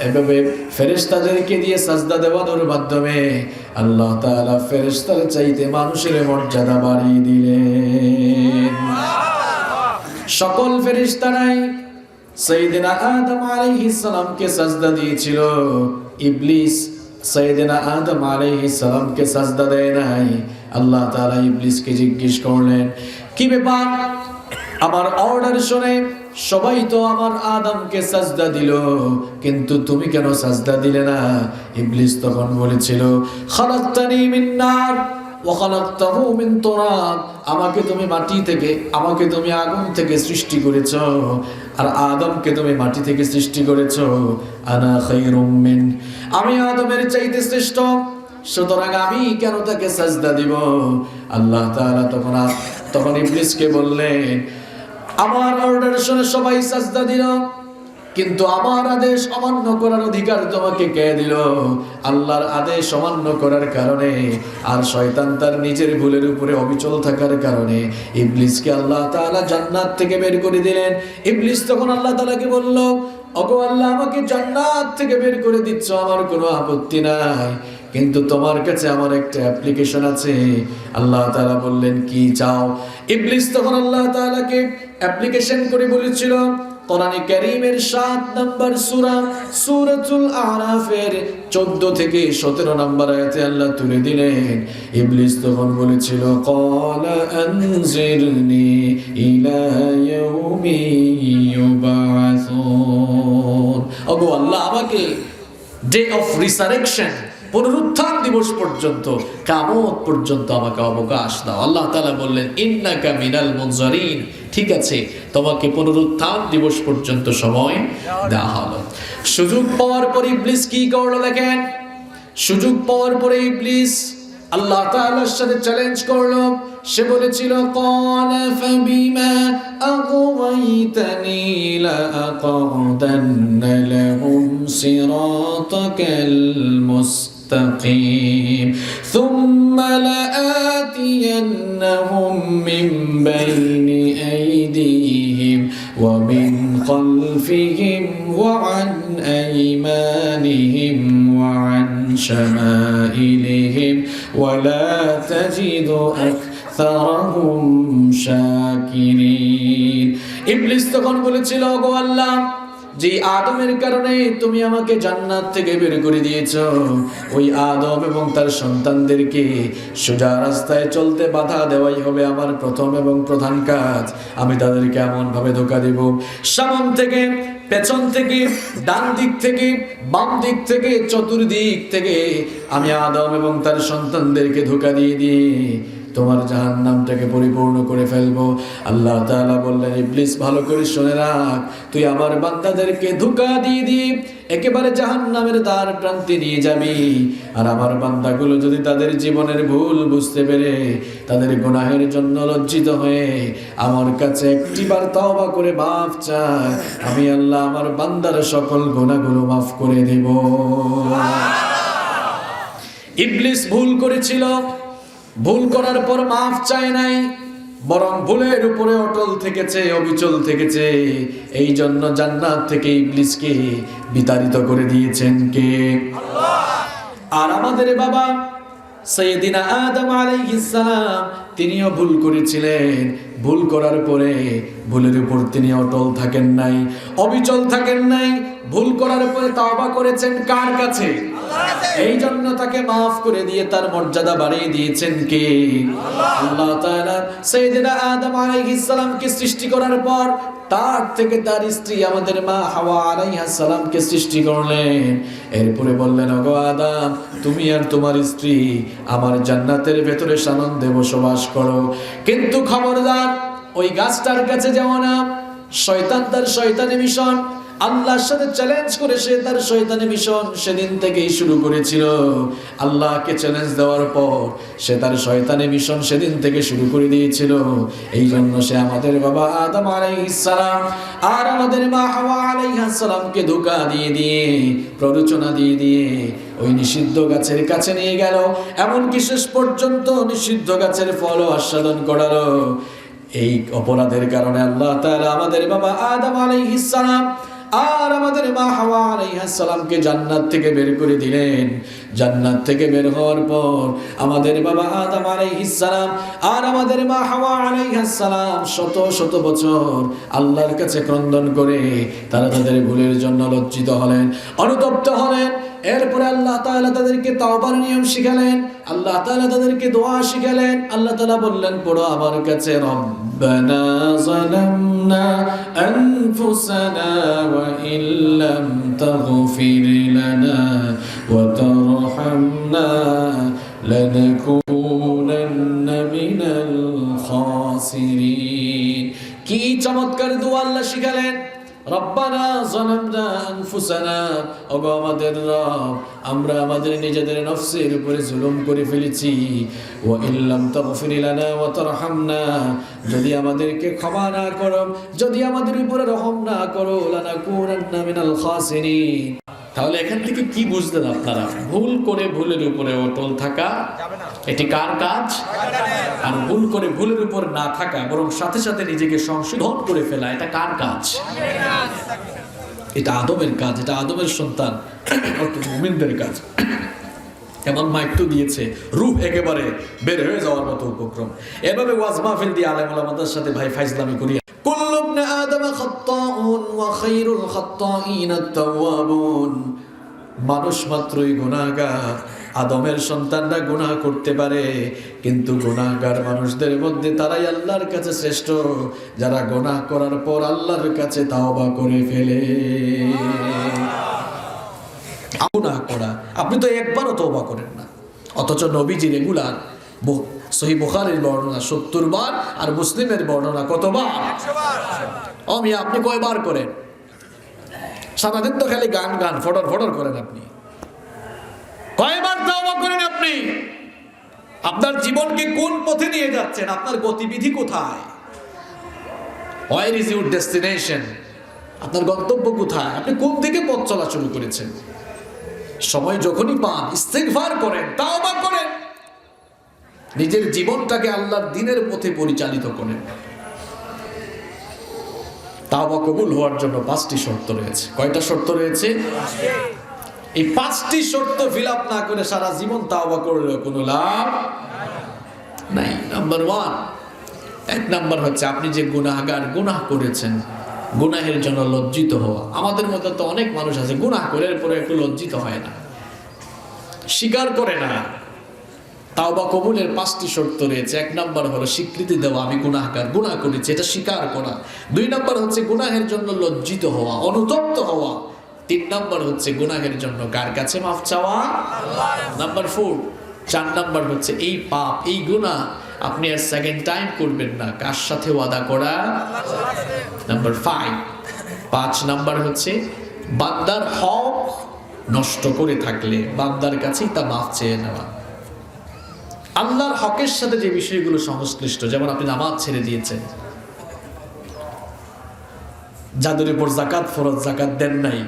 এভাবে ফেরেশতাদেরকে দিয়ে সাজদা দেওয়ানোর মাধ্যমে আল্লাহ তাআলা ফেরেশতার চাইতে মানুষের মর্যাদা বাড়িয়ে দিলেন। সকল ফেরেশতারাই সাইয়েদনা আদম আলাইহিস সালামকে সাজদা দিয়েছিল, ইবলিস সাইয়েদনা আদম আলাইহিস সালামকে সাজদা দেয় নাই। আল্লাহ তাআলা ইবলিসকে জিজ্ঞেস করলেন, কি ব্যাপার? আমার অর্ডার শুনে সবাই তো আমার আদমকে সাজদা দিল, কিন্তু তুমি কেন সাজদা দিলে না? ইবলিস তখন বলেছিল, খালাকতানি মিন নার ওয়া খালাকতাহু মিন তুরাব, আমাকে তুমি মাটি থেকে, আমাকে তুমি আগুন থেকে সৃষ্টি করেছো, আর আদমকে তুমি মাটি থেকে সৃষ্টি করেছো। আনা খায়রুম মিন, আমি আদমের চাইতে শ্রেষ্ঠ, সুতরাং আমি কেন তাকে সাজদা দিব? আল্লাহ তাআলা তখন ইবলিসকে বললেন, আমার অর্ডার শুনে সবাই সাজদা দিল, কিন্তু আমার আদেশ অমান্য করার অধিকার তোমাকে কে দিল? আল্লাহর আদেশ অমান্য করার কারণে আর শয়তান তার নিজের ভুলের উপরে অবিচল থাকার কারণে ইবলিসকে আল্লাহ তাআলা জান্নাত থেকে বের করে দিলেন। ইবলিস তখন আল্লাহ তাআলাকে বলল, ওগো আল্লাহ, আমাকে জান্নাত থেকে বের করে দিচ্ছ, আমার কোনো আপত্তি নাই, কিন্তু তোমার কাছে আমার একটা অ্যাপ্লিকেশন আছে। আল্লাহ তাআলা বললেন, কি চাও? ইবলিস তখন আল্লাহ তাআলাকে অ্যাপ্লিকেশন করে বলেছিল, কোরআনে কারীমের ৭ নম্বর সূরা সূরাতুল আরাফের ১৪ থেকে ১৭ নম্বর আয়াতে আল্লাহ তুলে দিলেন। ইবলিস তখন বলেছিল, ক্বালা আনজিরনি ইলা ইয়াউমি ইউবাসুন, ওগো আল্লাহ, আমাকে ডে অফ রিসারেকশন, পুনরুত্থান দিবস পর্যন্ত, কিয়ামত পর্যন্ত আমাকে অবকাশ দাও। আল্লাহ তাআলা বললেন, ইন্নাকা মিনাল মুনজারিন, ঠিক আছে, তোমাকে পুনরুত্থান দিবস পর্যন্ত সময় দেওয়া হলো। সুযোগ পাওয়ার পর ইবলিস কি করলো দেখেন। সুযোগ পাওয়ার পরে ইবলিস আল্লাহ তাআলার সাথে চ্যালেঞ্জ করলো। সে বলেছিল, ক্বালা ফাবিমা আগওয়াইতানি লাআকউদান্না লাহুম সিরাতাকাল মুস্তাকিম সুম্মা লাআতিয়ান্নাহুম মিন বাইনি আইদিহিম ওয়া মিন খালফিহিম ওয়া আন আইমানিহিম ওয়া আন শামাইলিহিম ওয়া লা তাজিদু শাকিরিন। ইবলিস তখন বলেছিল, ওগো আল্লাহ, যে আদমের কারণে তুমি আমাকে জান্নাত থেকে বের করে দিয়েছো, ওই আদম এবং তার সন্তানদেরকে সোজা রাস্তায় চলতে বাধা দেওয়াই হবে আমার প্রথম এবং প্রধান কাজ। আমি তাদেরকে এমন ভাবে ধোঁকা দেব, সামনে থেকে, পেছন থেকে, ডান দিক থেকে, বাম দিক থেকে, চতুর্দিক থেকে আমি আদম এবং তার সন্তানদেরকে ধোঁকা দিয়ে দিয়ে তোমার জাহান্নামটাকে পরিপূর্ণ করে ফেলবো। আল্লাহ তাআলা বললেন, ইবলিস ভালো করে শুনে রাখ, তুই আমার বান্দাদেরকে ধোঁকা দিয়ে দিয়ে একেবারে জাহান্নামের দ্বার প্রান্তে নিয়ে যাবি। আর আমার বান্দাগুলো যদি তাদের জীবনের ভুল বুঝতে পেরে তাদের গুনাহের জন্য লজ্জিত হয়ে আমার কাছে একটিবার তওবা করে মাফ চায়, আমি আল্লাহ আমার বান্দার সকল গুনাহগুলো মাফ করে দেব। ইবলিস ভুল করেছিল, ভুল করার পর মাফ চায় নাই, বরং ভুলের উপরে অটল থেকেছে, অবিচল থেকেছে। এই জন্য জান্নাত থেকে ইবলিসকে বিতাড়িত করে দিয়েছেন কে? আল্লাহ। আর আমাদের বাবা সাইয়েদিনা আদম আলাইহিস সালাম, তিনিও ভুল করেছিলেন। ভুল করার পরে ভুলের উপর তিনি অটল থাকেন নাই, অবিচল থাকেন নাই। ভুল করার পরে তওবা করেছেন কার কাছে? এই জন্য তাকে মাফ করে দিয়ে তার মর্যাদা বাড়িয়ে দিয়েছেন কে? আল্লাহ তাআলা সাইয়েদিনা আদম আলাইহিস সালামকে সৃষ্টি করার পর তার থেকে তার স্ত্রী আমাদের মা হাওয়া আলাইহিস সালামকে সৃষ্টি করলেন। এরপরে বললেন, ওগো আদম, তুমি আর তোমার স্ত্রী আমার জান্নাতের ভেতরে সানন্দে বসবাস করো, কিন্তু খবরদার ওই গাছটার কাছে যাও না। শয়তান তার শয়তানি মিশন আল্লাহর সাথে চ্যালেঞ্জ করে সে তার শয়তানি মিশন সেদিন থেকেই শুরু করেছিল। আল্লাহকে চ্যালেঞ্জ দেওয়ার পর সে তার শয়তানি মিশন সেদিন থেকে শুরু করে দিয়েছিল। এই জন্য সে আমাদের বাবা আদম আলাইহিস সালাম আর আমাদের মা হাওয়া আলাইহিস সালামকে ধোঁকা দিয়ে দিয়ে, প্ররোচনা দিয়ে দিয়ে ওই নিষিদ্ধ গাছের কাছে নিয়ে গেল, এমনকি শেষ পর্যন্ত নিষিদ্ধ গাছের ফলও আস্বাদন করালো। এই অপরাধের কারণে আল্লাহ তাআলা আমাদের বাবা আদম আলাইহিস সালাম আর আমাদের মা হাওয়া আলাইহিস সালামকে জান্নাত থেকে বের করে দিলেন। জান্নাত থেকে বের হওয়ার পর আমাদের বাবা আদম আলাইহিস সালাম আর আমাদের মা হাওয়া আলাইহিস সালাম শত শত বছর আল্লাহর কাছে ক্রন্দন করে তারা তাদের ভুলের জন্য লজ্জিত হলেন, অনুতপ্ত হলেন। এরপরে আল্লাহ তাআলা তাদেরকে তওবার নিয়ম শিখালেন, আল্লাহ তাআলা তাদেরকে দোয়া শিখালেন। আল্লাহ তাআলা বললেন, পড়ো আমার কাছে, রব্বানা যালামনা আনফুসানা ওয়া ইল্লাম তাগফির লানা ওয়া তারহামনা লানাকুনান্না মিনাল খাসিরিন। কি চমৎকার দোয়া আল্লাহ শিখালেন। রব্বানা যালামনা আনফুসানা, ওগো আমাদের রব, আমরা আমাদের নিজেদের নফসের উপরে জুলুম করে ফেলেছি। ওয়া ইল্লাম তাগফির লানা ওয়া তারহামনা, যদি আমাদেরকে ক্ষমা না করো, যদি আমাদের উপরে রহম না করো, লানাকুনান্না মিনাল খাসিরিন। তাহলে এখান থেকে কি বুঝলেন আপনারা? ভুল করে ভুলের উপরে অটল থাকা এটি কার কাজ? আর ভুল করে ভুলের উপর না থাকা, বরং সাথে সাথে নিজেকে সংশোধন করে ফেলা, এটা কার কাজ? এটা আদমের কাজ, এটা আদমের সন্তান অর্থাৎ মুমিনদের কাজ। এমন মাইকটু দিয়েছে, রূহ একেবারে বের হয়ে যাওয়ার মতো উপক্রম। এভাবে ওয়াজ মাহফিল দিয়ে আলেম ওলামাদের সাথে ভাই ফাইজলামি করি। কুল্লু ইবনে আদম খাত্তাউন ওয়া খায়রুল খাত্তাইন আত-তাওয়াবুন। মানুষ মাত্রই গুনাহগার। আদমের সন্তানরা গুনাহ করতে পারে, কিন্তু গুনাহগার মানুষদের মধ্যে তারাই আল্লাহর কাছে শ্রেষ্ঠ, যারা গুনাহ করার পর আল্লাহর কাছে তাওবা করে ফেলে। গুনাহ করা, আপনি তো একবারও তওবা করেন না, অথচ নবীজি রেগুলার সহিহ বুখারীর বর্ণনা ৭০ বার আর মুসলিমের বর্ণনা কতবার? ১০০ বার। আপনি কয়বার করেন? সারাদিন তো খালি গান গান ফটর ফটর করেন, আপনি কয়বার তওবা করেন? আপনি আপনার জীবনকে কোন পথে নিয়ে যাচ্ছেন? আপনার গতিবিধি কোথায়? Where is your destination? আপনার গন্তব্য কোথায়? আপনি কোন দিকে পথ চলা শুরু করেছেন? সময় যখনই পান ইস্তিগফার করেন, তাওবা করেন, নিজের জীবনটাকে আল্লাহর দ্বীনের পথে পরিচালিত করেন। তাওবা কবুল হওয়ার জন্য 5টি শর্ত রয়েছে। কয়টা শর্ত রয়েছে? এই 5টি শর্ত ফিল আপ না করে সারা জীবন তাওবা করলে কোনো লাভ নাই। নাম্বার 1, 1 নাম্বার হচ্ছে আপনি যে গুনাহগার, গুনাহ করেছেন, গুনাহের জন্য লজ্জিত হওয়া। আমাদের মধ্যে তো অনেক মানুষ আছে গুনাহ করে পরে একটু লজ্জিত হয় না, স্বীকার করে না। তাওবা কবুলের 5টি শর্ত রয়েছে। 1 নাম্বার হলো স্বীকৃতি দেওয়া, আমি গুনাহগার, গুনাহ করেছি, এটা স্বীকার করা। 2 নাম্বার হচ্ছে গুনাহের জন্য লজ্জিত হওয়া, অনুতপ্ত হওয়া। 3 নাম্বার হচ্ছে গুনাহের জন্য কার কাছে মাফ চাওয়া? নাম্বার 4। 4 নাম্বার হচ্ছে এই পাপ, এই গুনাহ আপনি আর সেকেন্ড টাইম করবেন না। কার সাথে ওয়াদা করা? নাম্বার 5। 5 নাম্বার হচ্ছে বান্দার হক নষ্ট করে থাকলে বান্দার কাছেই তা মাফ চেয়ে নেওয়া। আল্লাহর হকের সাথে যে বিষয়গুলো সংশ্লিষ্ট, যেমন আপনি নামাজ ছেড়ে দিয়েছেন, যাদের উপর যাকাত ফরজ জাকাত দেন নাই,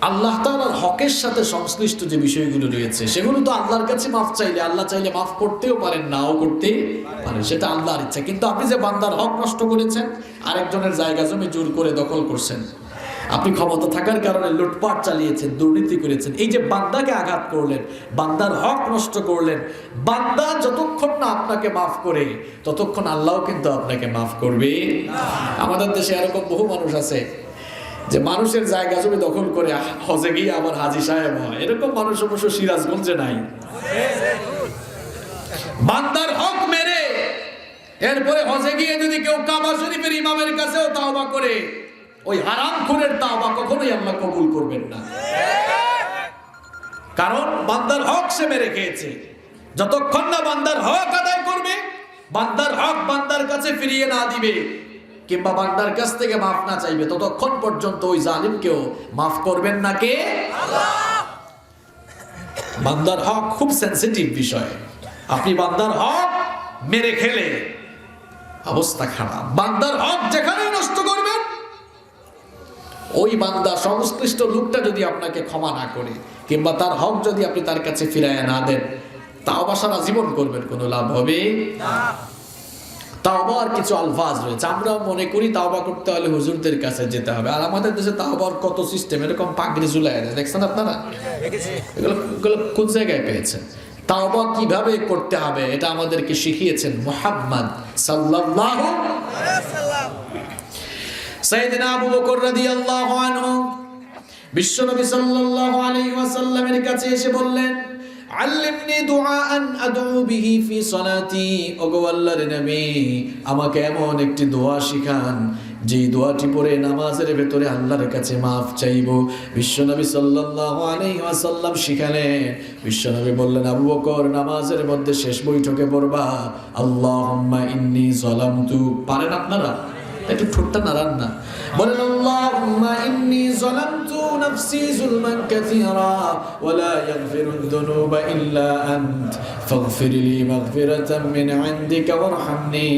আল্লাহ তাআলার হকের সাথে সংশ্লিষ্ট যে বিষয়গুলো রয়েছে সেগুলো তো আল্লাহর কাছে মাফ চাইলে আল্লাহ চাইলে মাফ করতেও পারেন, নাও করতে পারেন, সেটা আল্লাহর ইচ্ছা। কিন্তু আপনি যে বান্দার হক নষ্ট করেছেন, আরেকজনের জায়গা জমি জোর করে দখল করছেন, আপনি ক্ষমতা থাকার কারণে লুটপাট চালিয়েছেন, দুর্নীতি করেছেন, এই যে বান্দাকে আঘাত করলেন, বান্দার হক নষ্ট করলেন, বান্দা যতক্ষণ না আপনাকে মাফ করে ততক্ষণ আল্লাহও কিন্তু আপনাকে মাফ করবে না। আমাদের দেশে এরকম বহু মানুষ আছে যে মানুষের জায়গা জমি দখল করে হজে গিয়ে আবার হাজী সাহেব হয়। এরকম মানুষ অবশ্য সিরাজগঞ্জে নাই। বান্দার হক মেরে এরপরে হজে গিয়ে যদি কেউ কাবা শরীফের ইমামের কাছেও তাওবা করে, ওই হারামখোরের তাওবা কখনোই আল্লাহ কবুল করবেন না। কারণ বান্দার হক সে মেরে খেয়েছে। যতক্ষণ না বান্দার হক আদায় করবে, বান্দার হক বান্দার কাছে ফিরিয়ে না দিবে, কিংবা বান্দার কাছ থেকে মাফ না চাইবে, ততক্ষণ পর্যন্ত ওই জালিমকেও মাফ করবেন না কে? আল্লাহ। বান্দার হক খুব সেনসিটিভ বিষয়। আপনি বান্দার হক মেরে খেলে অবস্থা খারাপ। বান্দার হক যেখানেই নষ্ট করবেন, ওই বান্দা সংশ্লিষ্ট লোকটা যদি আপনাকে ক্ষমা না করে, কিংবা তার হক যদি আপনি তার কাছে ফিরায় না দেন, তাওবা সারা জীবন করবেন, কোনো লাভ হবে না। তাওবার কিছু আলফাজ রয়েছে। আমরা মনে করি তাওবা করতে হলে হুজুরদের কাছে যেতে হবে, আর আমাদের দেশে তাওবার কত সিস্টেম, এরকম পাগড়ি ঝুলায় দেয়, দেখছেন আপনারা? এগুলো কোন জায়গায় পেয়েছেন? তাওবা কিভাবে করতে হবে এটা আমাদেরকে শিখিয়েছেন মুহাম্মদ সাল্লাল্লাহু আলাইহি ওয়াসাল্লাম। সাইয়েদনা আবু বকর রাদিয়াল্লাহু আনহু বিশ্বনবী সাল্লাল্লাহু আলাইহি ওয়াসাল্লামের কাছে এসে বললেন, আল্লিমনি দুআআন আদউ বিহি ফি সালাতি। ওগো আল্লাহর নবী, আমাকে এমন একটি দোয়া শিখান যে দোয়াটি পড়ে নামাজের ভেতরে আল্লাহর কাছে মাফ চাইবো। বিশ্বনবী সাল্লাল্লাহু আলাইহি ওয়াসাল্লাম শিখালেন। বিশ্বনবী বললেন, আবু বকর, নামাজের মধ্যে শেষ বৈঠকে পড়বা আল্লাহুম্মা ইন্নী যালামতু। পারেন আপনারা? একটু ঠোঁটটা নাড়ান না, বলেন আল্লাহুম্মা ইন্নী যালামতু নাফসি যুলমান কাসীরা ওয়া লা ইয়াগফিরুয যুনুবা ইল্লা আনত ফাগফিরলি মাগফিরাতাম মিন ইনদিকা ওয়ারহামনি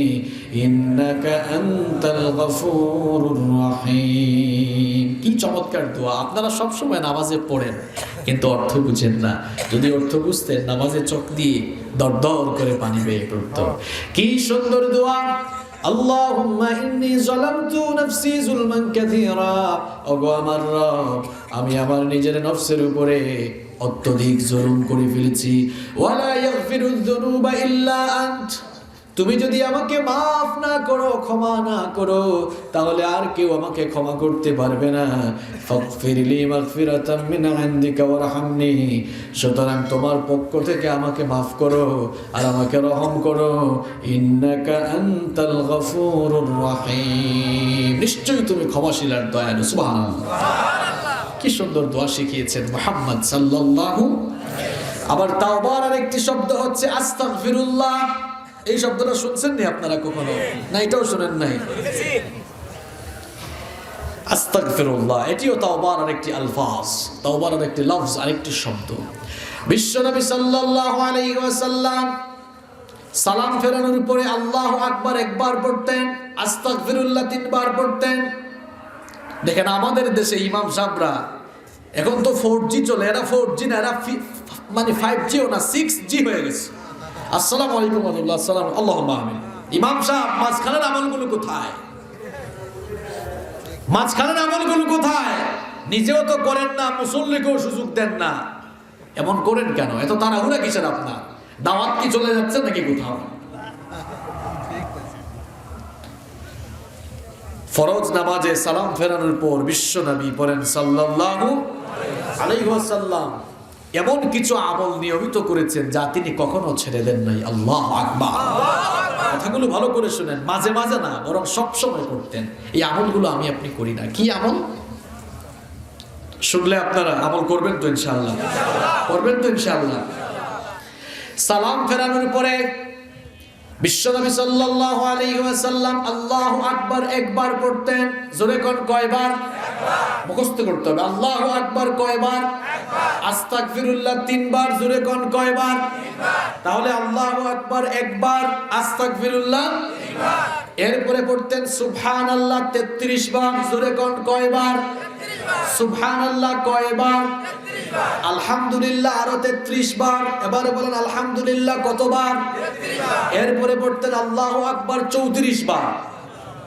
ইন্নাকা আনতাল গফুরুর রহিম। কি চমৎকার দোয়া! আপনারা সব সময় নামাজে পড়েন কিন্তু অর্থ বুঝেন না। যদি অর্থ বুঝতেন, নামাজে চোখ দিয়ে দরদর করে পানি বেয়ে পড়তো। কি সুন্দর দোয়া! আল্লাহুম্মা ইন্নী যালামতু নাফসি যুলমান কাসীরা। ওগো আমার রব, আমি আমার নিজের নফসের উপরে অত্যধিক জুলুম করে ফেলেছি। ওয়ালা ইয়াগফিরুয যুনুবা ইল্লা আনত। তুমি যদি আমাকে মাফ না করো, ক্ষমা না করো, তাহলে আর কেউ আমাকে ক্ষমা করতে পারবে না। ফাগফিরলি মাগফিরাতাম মিন ইনদিকা ওয়ারহামনি। সুতরাং তোমার পক্ষ থেকে আমাকে মাফ করো আর আমাকে রহম করো। ইন্নাকা আনতাল গফুরুর রহিম। নিশ্চয়ই তুমি ক্ষমাশীল আর দয়ালু। সুবহানাল্লাহ। কি সুন্দর দোয়া শিখিয়েছেন মুহাম্মদ সাল্লাল্লাহু। আবার তাওবার আরেকটি শব্দ হচ্ছে আস্তাগফিরুল্লাহ। এই শব্দটা শুনছেন নি আপনারা কখনো? না, এটাও শুনেন নাই? আস্তাগফিরুল্লাহ এটিও তাওবার আরেকটি আলফাজ, তাওবার আরেকটি লফজ, আরেকটি শব্দ। বিশ্বনবী সাল্লাল্লাহু আলাইহি ওয়াসাল্লাম সালাম ফেরানোর পরে আল্লাহু আকবার একবার পড়তেন, আস্তাগফিরুল্লাহ 3 বার পড়তেন। দেখেন আমাদের দেশে ইমাম সাহেবরা, এখন তো 4G চলে, এরা 4G না, এরা মানে 5Gও না, 6G হয়ে গেছে। আসসালামু আলাইকুম ওয়া রাহমাতুল্লাহ, আসসালাম, আল্লাহুম্মা আমিন। ইমাম সাহেব মাঝখানের আমলগুলো কোথায়? মাঝখানের আমলগুলো কোথায়? নিজেও তো করেন না, মুসল্লিকেও সুযোগ দেন না। এমন করেন কেন? এত তাড়াহুড়া কিসের আপনার? দাওয়াত কি চলে যাচ্ছে নাকি কোথাও? ফরজ নামাজে সালাম ফেরানোর পর বিশ্ব নবী বলেন সাল্লাল্লাহু আলাইহি ওয়াসাল্লাম এমন কিছু আমল নিয়মিত করেছেন যা তিনি কখনো ছেড়ে দেন নাই। আল্লাহু আকবার। কথাগুলো ভালো করে শুনেন, মাঝে মাঝে না বরং সব সময় করতেন। এই আমলগুলো আমি আপনি করি না। কি আমল? শুনলে আপনারা আমল করবেন তো ইনশাআল্লাহ? করবেন তো ইনশাআল্লাহ? সালাম ফেরানোর পরে বিশ্বনবী সাল্লাল্লাহু আলাইহি ওয়াসাল্লাম আল্লাহু আকবার একবার পড়তেন। জোরে কোন কয়বার? একবার। মুখস্থ করতে হবে। আল্লাহু আকবার কয়বার? একবার। আস্তাগফিরুল্লাহ তিনবার। জোরে কোন কয়বার? তিনবার। তাহলে আল্লাহু আকবার একবার, আস্তাগফিরুল্লাহ তিনবার। এরপরে পড়তেন সুবহানাল্লাহ 33 বার। জোরে কোন কয়বার? 33 বার। সুবহানাল্লাহ কয়বার? 33 বার। আলহামদুলিল্লাহ আরো 33 বার। এবারে বলেন আলহামদুলিল্লাহ কতবার? 33 বার। এরপরে পড়তেন আল্লাহু আকবার 34 বার।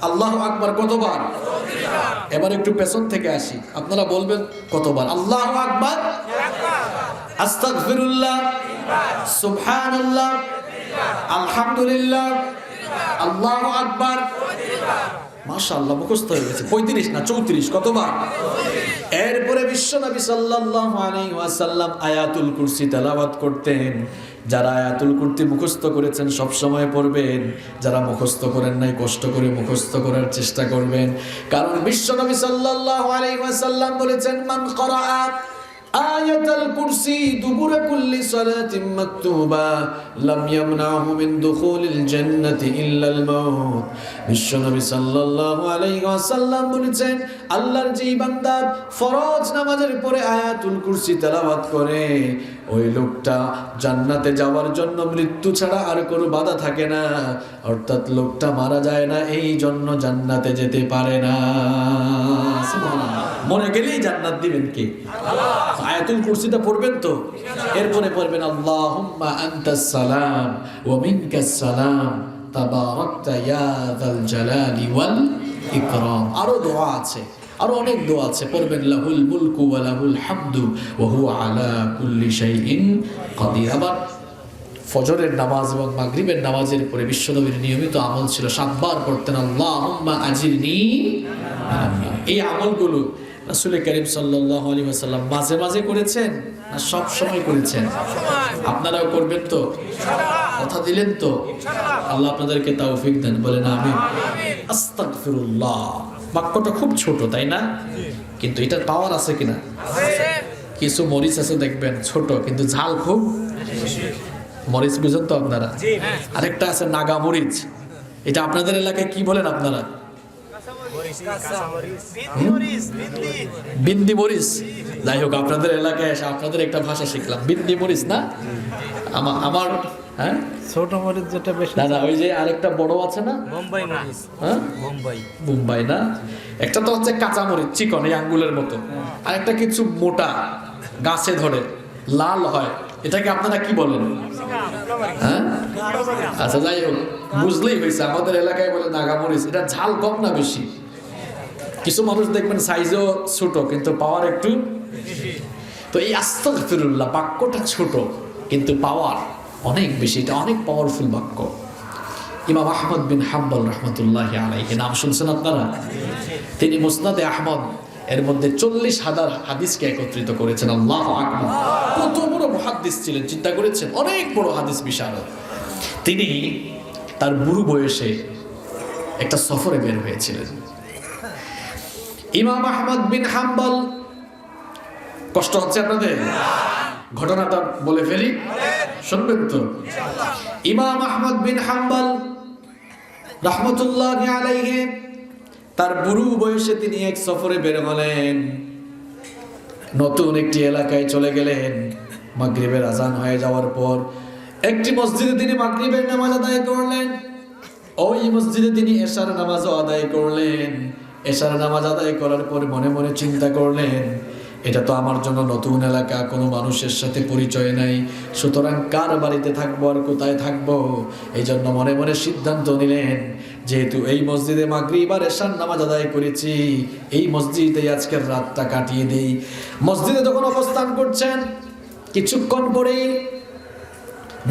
আল্লাহু আকবার কতবার? 34 বার। এবার একটু পেছন থেকে আসি, আপনারা বলবেন কতবার? আল্লাহু আকবার একবার, আস্তাগফিরুল্লাহ তিনবার, সুবহানাল্লাহ তিনবার, আলহামদুলিল্লাহ তিনবার, আল্লাহু আকবার 34 বার। মাশাআল্লাহ মুখস্থ হয়ে গেছে। 35 না 34। কতবার? 34। এরপরে বিশ্বনবী সাল্লাল্লাহু আলাইহি ওয়াসাল্লাম আয়াতুল কুরসি তেলাওয়াত করতেন। যারা আয়াতুল কুরসি মুখস্থ করেছেন সব সময় পড়বেন, যারা মুখস্থ করেন নাই কষ্ট করে মুখস্থ করার চেষ্টা করবেন। কারণ বিশ্বনবী সাল্লাল্লাহু আলাইহি ওয়াসাল্লাম বলেছেন মান ক্বারাআ আয়াতুল কুরসি দুবুরা কুল্লি সালাতিন মাকতুবা লাম ইয়ামনাহু মিন দুখুলিল জান্নাতি ইল্লাল মাউত। বিশ্বনবী সাল্লাল্লাহু আলাইহি ওয়াসাল্লাম বলেছেন আল্লাহর যে বান্দা ফরজ নামাজের পরে আয়াতুল কুরসি তেলাওয়াত করে ওই লোকটা জান্নাতে যাওয়ার জন্য মৃত্যু ছাড়া আর কোনো বাধা থাকে না, অর্থাৎ লোকটা মারা যায় না, এই জন্য জান্নাতে যেতে পারে না। সুবহানাল্লাহ। মরে গেলেই জান্নাত দিবেন কে? আল্লাহ। আয়াতুল কুরসিটা পড়বেন তো, এরপরে পড়বেন আল্লাহুম্মা আনতাস সালাম ওয়া মিনকাস সালাম তাবারাকতা ইয়া যাল জালালি ওয়াল ইকরাম। আরো দোয়া আছে, আরো অনেক দোয়া আছে, পড়বেন লাহুল মুলকু ওয়া লাহুল হামদু ওয়া হুয়া আলা কুল্লি শাইইন কাদির। আবার ফজরের নামাজ এবং মাগরিবের নামাজের পরে বিশ্বনবীর নিয়মিত আমল ছিল 7 বার পড়তেন আল্লাহুম্মা আজিরনি। এই আমলগুলো রাসূল করিম সাল্লাল্লাহু আলাইহি ওয়াসাল্লাম মাঝে মাঝে করেছেন না সব সময় করেছেন? আপনারাও করবেন তো ইনশাআল্লাহ? কথা দিলেন তো ইনশাআল্লাহ? আল্লাহ আপনাদেরকে তৌফিক দেন, বলেন আমিন। আস্তাগফিরুল্লাহ বাক্যটা খুব ছোট তাই না, কিন্তু এটার পাওয়ার আছে কিনা? আছে। কিছু মরিচ আছে দেখবেন ছোট কিন্তু ঝাল খুব বেশি। মরিচ বুঝেন তো আপনারা? আরেকটা আছে নাগা মরিচ, এটা আপনাদের এলাকায় কি বলেন আপনারা? বিন্দি মরিচ। যাই হোক, আপনাদের এলাকায় এসে আপনাদের একটা ভাষা শিখলাম, বিন্দি মরিচ না? আমার হ্যাঁ ছোট মরিচ যেটা বেশি। দাদা ওই যে আরেকটা বড় আছে না, বোম্বাই মরিচ। হ্যাঁ বোম্বাই না, একটা তো হচ্ছে কাঁচা মরিচ চিকন এই আঙ্গুলের মতো, আর একটা কিছু মোটা গাছে ধরে লাল হয়, এটাকে আপনারা কি বলেন? হ্যাঁ আচ্ছা যাই হোক, বুঝলেই হয়েছে, আমাদের এলাকায় বলে নাগা মরিচ। এটা ঝাল কম না বেশি? কিছু মানুষ দেখবেন সাইজও ছোট কিন্তু পাওয়ার একটু বেশি। তো এই আস্তাগফিরুল্লাহ বাক্যটা ছোট কিন্তু পাওয়ার অনেক বেশি, এটা অনেক পাওয়ারফুল বাক্য। ইমাম আহমদ বিন হাম্বল রাহমাতুল্লাহি আলাইহি নাম শুনছেন আপনারা? তিনি মুসনাদে আহমদ এর মধ্যে 40,000 হাদিসকে একত্রিত করেছেন। আল্লাহু আকবার। কত বড় মুহাদ্দিস ছিলেন চিন্তা করেছেন, অনেক বড় হাদিস বিশারদ। তিনি তার বুড়ো বয়সে একটা সফরে বের হয়েছিলেন। ইমাম আহমদ বিন হাম্বল, কষ্ট হচ্ছে আপনাদের? ঘটনাটা বলে ফেলি, শুনবেন তো? ইমাম আহমদ বিন হাম্বল রাহমাতুল্লাহি আলাইহি তার বুড়ো বয়সে তিনি এক সফরে বের হলেন, নতুন একটি এলাকায় চলে গেলেন। মাগরিবের আজান হয়ে যাওয়ার পর একটি মসজিদে তিনি মাগরিবের নামাজ আদায় করলেন, ওই মসজিদে তিনি এশার নামাজও আদায় করলেন। এশার নামাজ আদায় করার পর মনে মনে চিন্তা করলেন, এটা তো আমার জন্য নতুন এলাকা, কোনো মানুষের সাথে পরিচয় নাই, সুতরাং কার বাড়িতে থাকবো আর কোথায় থাকবো? এই জন্য মনে মনে সিদ্ধান্ত নিলেন, যেহেতু এই মসজিদে মাগরিব আর এশার নামাজ আদায় করেছি, এই মসজিদে আজকের রাতটা কাটিয়ে দেই। মসজিদে যখন অবস্থান করছেন, কিছুক্ষণ পরেই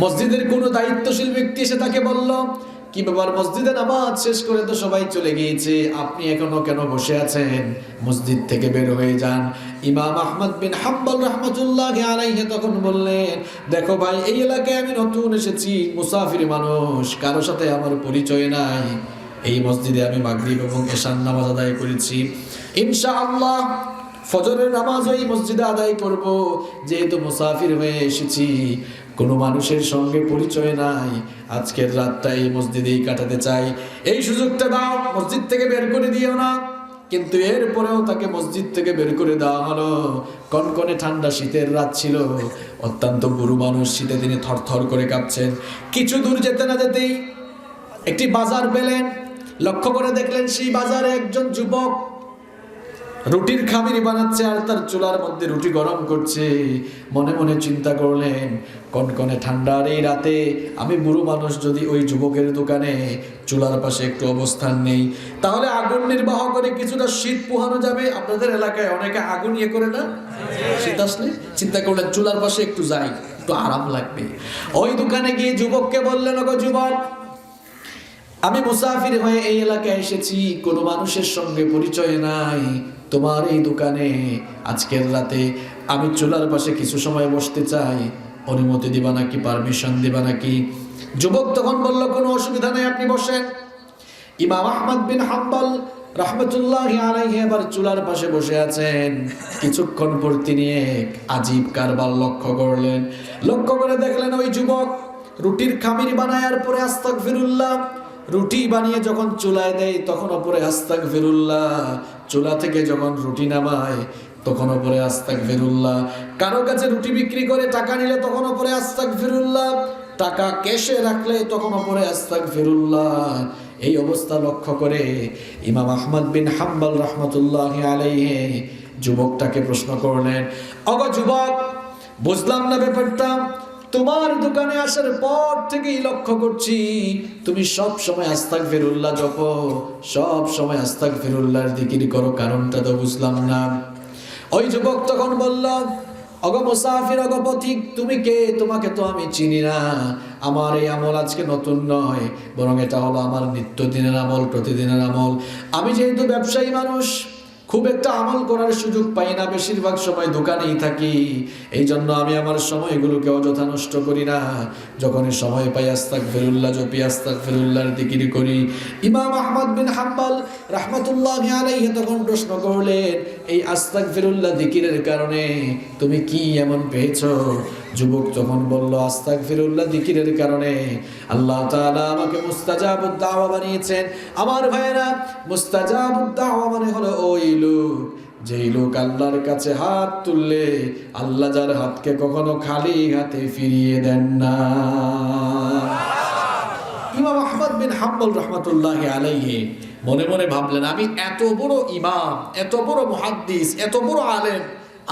মসজিদের কোনো দায়িত্বশীল ব্যক্তি এসে তাকে বলল, কি ব্যাপার, মসজিদে নামাজ শেষ করে তো সবাই চলে গিয়েছে, আপনি এখনো কেন বসে আছেন? মসজিদ থেকে বের হয়ে যান। ইমাম আহমদ বিন হাম্বল রাহমাতুল্লাহি আলাইহি তখন বললেন, দেখো ভাই, এই এলাকায় আমি নতুন এসেছি, মুসাফির মানুষ, কারো সাথে আমার পরিচয় নাই। এই মসজিদে আমি মাগরিব এবং এশার নামাজ আদায় করেছি, ইনশাআল্লাহ ফজরের নামাজও এই মসজিদে আদায় করব। যেহেতু মুসাফির হয়ে এসেছি, কোনো মানুষের সঙ্গে পরিচয় নাই, আজকের রাতটা এই মসজিদেই কাটাতে চাই, এই সুযোগটা দাও, মসজিদ থেকে বের করে দিও না। কিন্তু এরপরেও তাকে মসজিদ থেকে বের করে দেওয়া হলো। কনকনে ঠান্ডা শীতের রাত ছিল, অত্যন্ত বুড়ো মানুষ, শীতে তিনি থরথর করে কাঁপছেন। কিছু দূর যেতে না যেতেই একটি বাজার পেলেন। লক্ষ্য করে দেখলেন সেই বাজারে একজন যুবক রুটির খামির বানাচ্ছে আর তার চুলার মধ্যে রুটি গরম করছে। মনে মনে চিন্তা করলেন, কনকনে ঠান্ডার এই রাতে আমি বুড়ো মানুষ যদি ওই যুবকের দোকানে চুলার পাশে একটু অবস্থান নেই, তাহলে আগুন নির্বাহ করে কিছুটা শীত পোহানো যাবে। আপনাদের এলাকায় অনেকে আগুন ইয়ে করে না, শীত আসলে চিন্তা করলেন চুলার পাশে একটু যাই, একটু আরাম লাগবে। ওই দোকানে গিয়ে যুবককে বললেন, ওগো যুবক, আমি মুসাফির হয়ে এই এলাকায় এসেছি, কোনো মানুষের সঙ্গে পরিচয় নাই, তোমার এই দোকানে আজকের রাতে আমি চুলার পাশে কিছু সময় বসতে চাই, অনুমতি দিবা নাকি, পারমিশন দিবা নাকি? যুবক তখন বলল, কোনো অসুবিধা নেই, আপনি বসেন। ইমাম আহমদ বিন হাম্বল রাহমাতুল্লাহি আলাইহি এবার চুলার পাশে বসে আছেন। কিছুক্ষণ পর তিনি এক আজীব কারবার লক্ষ্য করলেন। লক্ষ্য করে দেখলেন ওই যুবক রুটির খামির বানায় আর পরে আস্তাগফিরুল্লাহ, রুটি বানিয়ে যখন চুলায় দেয় তখন ওপরে আস্তাগফিরুল্লাহ, চুলা থেকে যখন রুটি নামায় তখন ওপরে আস্তাগফিরুল্লাহ, কারো কাছে রুটি বিক্রি করে টাকা নিলে তখন ওপরে আস্তাগফিরুল্লাহ, টাকা ক্যাশে রাখলে তখন ওপরে আস্তাগফিরুল্লাহ। এই অবস্থা লক্ষ্য করে ইমাম আহমদ বিন হাম্বল রাহমাতুল্লাহি আলাইহি যুবকটাকে প্রশ্ন করলেন, ওগো যুবক, বুঝলাম না ব্যাপারটা, তোমার দোকানে আসার পর থেকেই লক্ষ্য করছি তুমি সব সময় আস্তাগফিরুল্লাহ জপো, সব সময় আস্তাগফিরুল্লাহর জিকির করো, কারণটা তো বুঝলাম না। ওই যুবক তখন বলল, ওগো মুসাফির, ওগো পথিক, তুমি কে? তোমাকে তো আমি চিনি না, আমার এই আমল আজকে নতুন নয়, বরং এটা হলো আমার নিত্যদিনের আমল, প্রতিদিনের আমল। আমি যেহেতু ব্যবসায়ী মানুষ, খুব একটা আমল করার সুযোগ পাই না, বেশিরভাগ সময় দোকানেই থাকি, এই জন্য আমি আমার সময়গুলোকে অযথা নষ্ট করি না, যখনই সময় পাই আস্তাগফিরুল্লাহ জপি, আস্তাগফিরুল্লাহর জিকির করি। ইমাম আহমদ বিন হাম্বল রাহমাতুল্লাহি আলাইহি তখন প্রশ্ন করলেন, এই আস্তাগফিরুল্লাহ জিকিরের কারণে তুমি কি এমন পেয়েছো? যুবক তখন বলল, আস্তাগফিরুল্লাহ জিকিরের কারণে আল্লাহ তাআলা আমাকে মুস্তাজাবুদ দাওয়া বানিয়েছেন। আমার ভাইরা, মুস্তাজাবুদ দাওয়া মানে হলো ওই লোক, যেই লোক আল্লাহর কাছে হাত তুললে আল্লাহ যার হাতকে কখনো খালি হাতে ফিরিয়ে দেন না। ইমাম আহমদ বিন হাম্বল রাহমাতুল্লাহি আলাইহি মনে মনে ভাবলেন, আমি এত বড় ইমাম, এত বড় মুহাদ্দিস, এত বড় আলেম,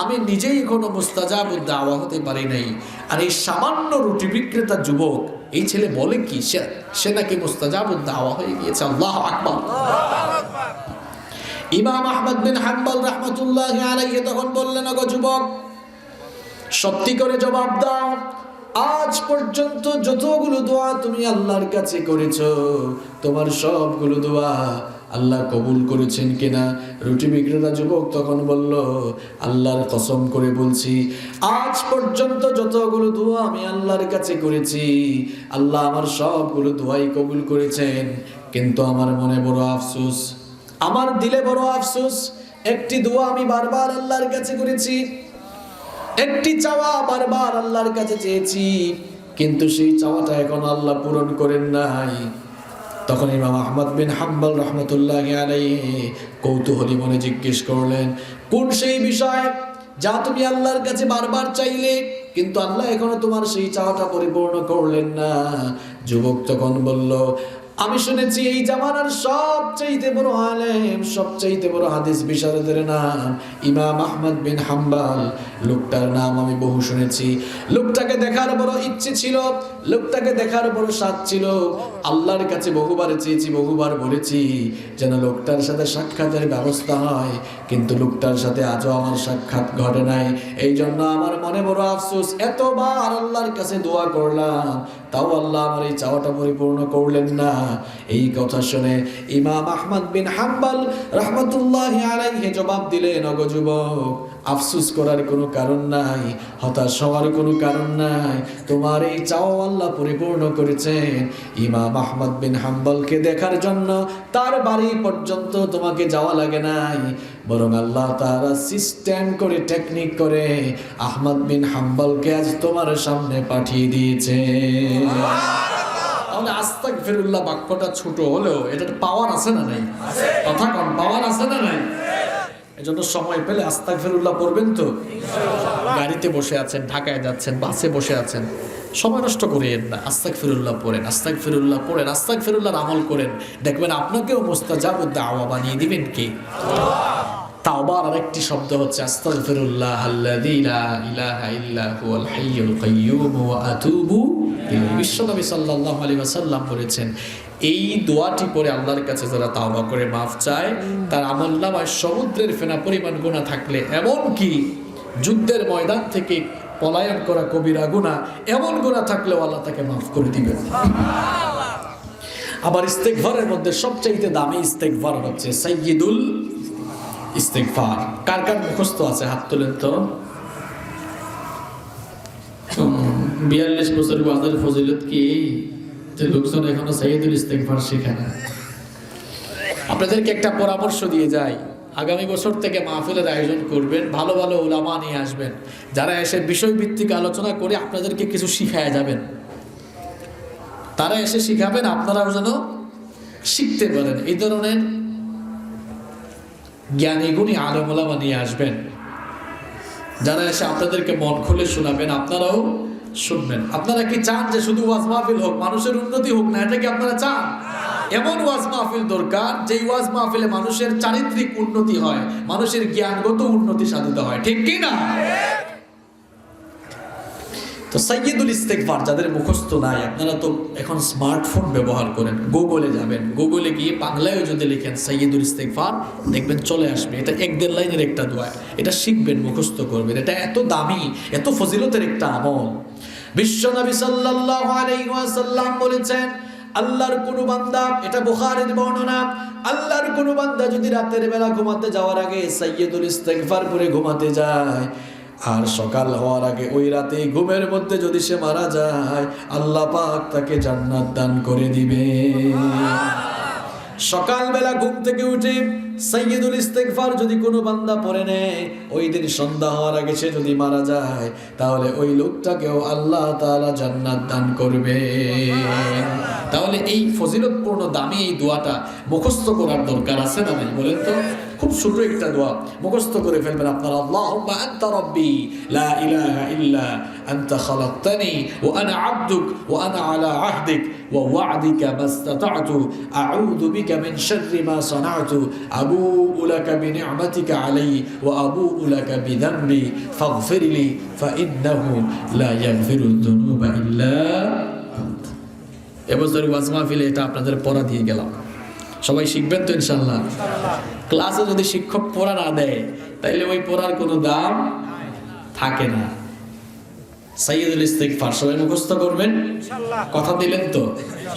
আমি নিজেই কোনো মুস্তাজাবুদ দাওয়া হতে পারি নাই, আর এই সামান্য রুটি বিক্রেতা যুবক, এই ছেলে বলে কি, সে নাকি মুস্তাজাবুদ দাওয়া হয়ে গিয়েছে। আল্লাহু আকবার। ইমাম আহমদ বিন হাম্বল রাহমাতুল্লাহি আলাইহি তখন বললেন, ওগো যুবক, সত্যি করে জবাব দাও, আজ পর্যন্ত যতগুলো দোয়া তুমি আল্লাহর কাছে করেছো, তোমার সবগুলো দোয়া আল্লাহ কবুল করেছেন কিনা? রুটি বিক্রেতা যুবক তখন বলল, আল্লাহর কসম করে বলছি, আজ পর্যন্ত যতগুলো দোয়া আমি আল্লাহর কাছে করেছি, আল্লাহ আমার সবগুলো দোয়াই কবুল করেছেন। কিন্তু আমার মনে বড় আফসোস, আমার দিলে বড় আফসোস, একটি দোয়া আমি বারবার আল্লাহর কাছে করেছি, একটি চাওয়া বারবার আল্লাহর কাছে চেয়েছি, কিন্তু সেই চাওয়াটা এখন আল্লাহ পূরণ করেন নাই। তখন ইমাম আহমদ বিন হাম্বল রাহমাতুল্লাহি আলাইহি কৌতূহলী মনে জিজ্ঞেস করলেন, কোন সেই বিষয় যা তুমি আল্লাহর কাছে বারবার চাইলে কিন্তু আল্লাহ এখনো তোমার সেই চাওয়াটা পরিপূর্ণ করলেন না? যুবক তখন বলল, আমি শুনেছি এই জামানার সবচেয়ে বড় আলেম, সবচেয়ে বড় হাদিস বিশারদের নাম ইমাম আহমদ বিন হাম্বল লোকটার নাম আমি বহু শুনেছি, লোকটাকে দেখার বড় ইচ্ছে ছিল, লোকটাকে দেখার বড় স্বাদ ছিল। আল্লাহর কাছে বহুবার চেয়েছি, বহুবার বলেছি যেন লোকটার সাথে সাক্ষাতের ব্যবস্থা হয়, কিন্তু লোকটার সাথে আজও আমার সাক্ষাৎ ঘটে নাই। এই জন্য আমার মনে বড় আফসোস। এতবার আল্লাহর কাছে দোয়া করলাম, তাও আল্লাহ আমার এই চাওয়াটা পরিপূর্ণ করলেন না। এই কথা শুনে ইমাম আহমদ বিন হাম্বল রাহমাতুল্লাহি আলাইহি জবাব দিলেন, ওগো যুবক, আফসোস করার কোনো কারণ নাই, হতাশ হওয়ার কোনো কারণ নাই, তোমার এই চাওয়া আল্লাহ পরিপূর্ণ করেছেন। ইমাম আহমদ বিন হাম্বলকে দেখার জন্য তার বাড়ি পর্যন্ত তোমাকে যাওয়া লাগে নাই, বরং আল্লাহ তাআলা সিস্টেম করে, টেকনিক করে আহমদ বিন হাম্বলকে আজ তোমার সামনে পাঠিয়ে দিয়েছে। তাহলে আস্তাগফিরুল্লাহ বাক্যটা ছোট হলেও এটা পাওয়ার আছে না নাই? কথা কন, পাওয়ার আছে না নাই? এজন্য সময় পেলে আস্তাগফিরুল্লাহ পড়বেন তো। গাড়িতে বসে আছেন, ঢাকায় যাচ্ছেন, বাসে বসে আছেন, সময় নষ্ট করেন না, আস্তাগফিরুল্লাহ পড়েন, আস্তাগফিরুল্লাহ পড়েন, আস্তাগফিরুল্লাহর আমল করেন, দেখবেন আপনাকেও মুস্তাজাবুদ দাওয়া বানিয়ে দিবেন কে? তাওবার আরেকটি শব্দ হচ্ছে আস্তাগফিরুল্লাহ আল্লাযী লা ইলাহা ইল্লা হুয়াল হাইয়ুল কাইয়্যুম ওয়া আতুবু ইলাইহি। বিশ্বনবী সাল্লাল্লাহু আলাইহি ওয়াসাল্লাম বলেছেন, এই দোয়াটি পরে আল্লাহর কাছে যারা তাওবা করে মাফ চায়, তার আমলনামায় সমুদ্রের ফেনা পরিমাণ গুনাহ থাকলে, এমনকি যুদ্ধের ময়দান থেকে পলায়ন করা কবিরা গুনাহ, এমন গুনাহ থাকলেও আল্লাহ তাকে মাফ করে দিবেন। আবার ইস্তেগফারের মধ্যে সবচেয়ে দামি ইস্তেগফার হচ্ছে সাইয়্যিদুল ইস্তেগফার। কার কার মুখস্থ আছে হাত তোলেন তো। 42 বছর ওয়াজের ফজিলত কি যে লোকজন এখনো সাইয়্যিদুল ইস্তেগফার শেখে না? আপনাদেরকে একটা পরামর্শ দিয়ে যাই, আগামী বছর থেকে মাহফিলের আয়োজন করবেন, ভালো ভালো উলামা নিয়ে আসবেন, যারা এসে বিষয়ভিত্তিক আলোচনা করে আপনাদেরকে কিছু শিখায়া যাবেন। তারা এসে শিখাবেন, আপনারাও যেন শিখতে পারেন। এই ধরনের জ্ঞানী গুণী আলেম ওলামা নিয়ে আসবেন, যারা এসে আপনাদেরকে মন খুলে শোনাবেন, আপনারাও শুনবেন। আপনারা কি চান যে শুধু ওয়াজ মাহফিল হোক, মানুষের উন্নতি হোক না? এটা কি আপনারা চান? এমন ওয়াজ মাহফিল দরকার যেই ওয়াজ মাহফিলে মানুষের চারিত্রিক উন্নতি হয়, মানুষের জ্ঞানগত উন্নতি সাধিত হয়, ঠিক কি না? তো সাইয়্যিদুল ইস্তেগফার যাদের মুখস্থ নাই, আপনারা তো এখন স্মার্টফোন ব্যবহার করেন, গুগলে যাবেন, গুগলে গিয়ে বাংলায় যদি লিখেন সাইয়্যিদুল ইস্তেগফার, দেখবেন চলে আসবে। এটা 1-1.5 লাইনের একটা দোয়া, এটা শিখবেন, মুখস্থ করবেন। এটা এত দামি, এত ফজিলতের একটা আমল। বিশ্বনবী সাল্লাল্লাহু আলাইহি ওয়াসাল্লাম বলেছেন, আল্লাহর কোন বান্দা, এটা বুখারীর বর্ণনা, আল্লাহর কোন বান্দা যদি রাতের বেলা ঘুমাতে যাওয়ার আগে সাইয়্যিদুল ইস্তেগফার পড়ে ঘুমাতে যায়, আর সকাল হওয়ার আগে ওই রাতে ঘুমের মধ্যে যদি সে মারা যায়, আল্লাহ পাক তাকে জান্নাত দান করে দিবে। সকালবেলা ঘুম থেকে উঠে সাইয়্যিদুল ইস্তেগফার যদি কোনো বান্দা পড়ে নেয়, ওই দিন সন্ধ্যা হওয়ার আগে সে যদি মারা যায়, তাহলে ওই লোকটাকেও আল্লাহ তাআলা জান্নাত দান করবে। তাহলে এই ফজিলতপূর্ণ দামি এই দোয়াটা মুখস্থ করার দরকার আছে না নাই বলেন তো? খুব ছোট একটা দোয়া, মুখস্থ করে ফেলবেন আপনারা। আল্লাহুম্মা আনতা রাব্বি লা ইলাহা ইল্লা আনতা খালাকতানি ওয়া আনা আবদুক ওয়া আনা আলা আহদিক ওয়া ওয়া'দিকা মাসতাতা'তু আউযু বিকা মিন শাররি মা সানা'তু আবুউ লাকা বিনি'মাতিকা আলাইহি ওয়া আবুউ লাকা বিযানবি ফাগফিরলি ফাইন্নাহু লা ইয়াগফিরুদ যুনুবা ইল্লা আনতা। এবছর ওয়াজ মাহফিলে এটা আপনাদের পড়া দিয়ে গেলাম, সবাই শিখবেন তো ইনশাআল্লাহ। ক্লাসে যদি শিক্ষক পড়া না দেয়, তাইলে ওই পড়ার কোনো দাম থাকে না। সাইয়্যিদুল ইস্তেগফার সবাই মুখস্থ করবেন, কথা দিলেন তো?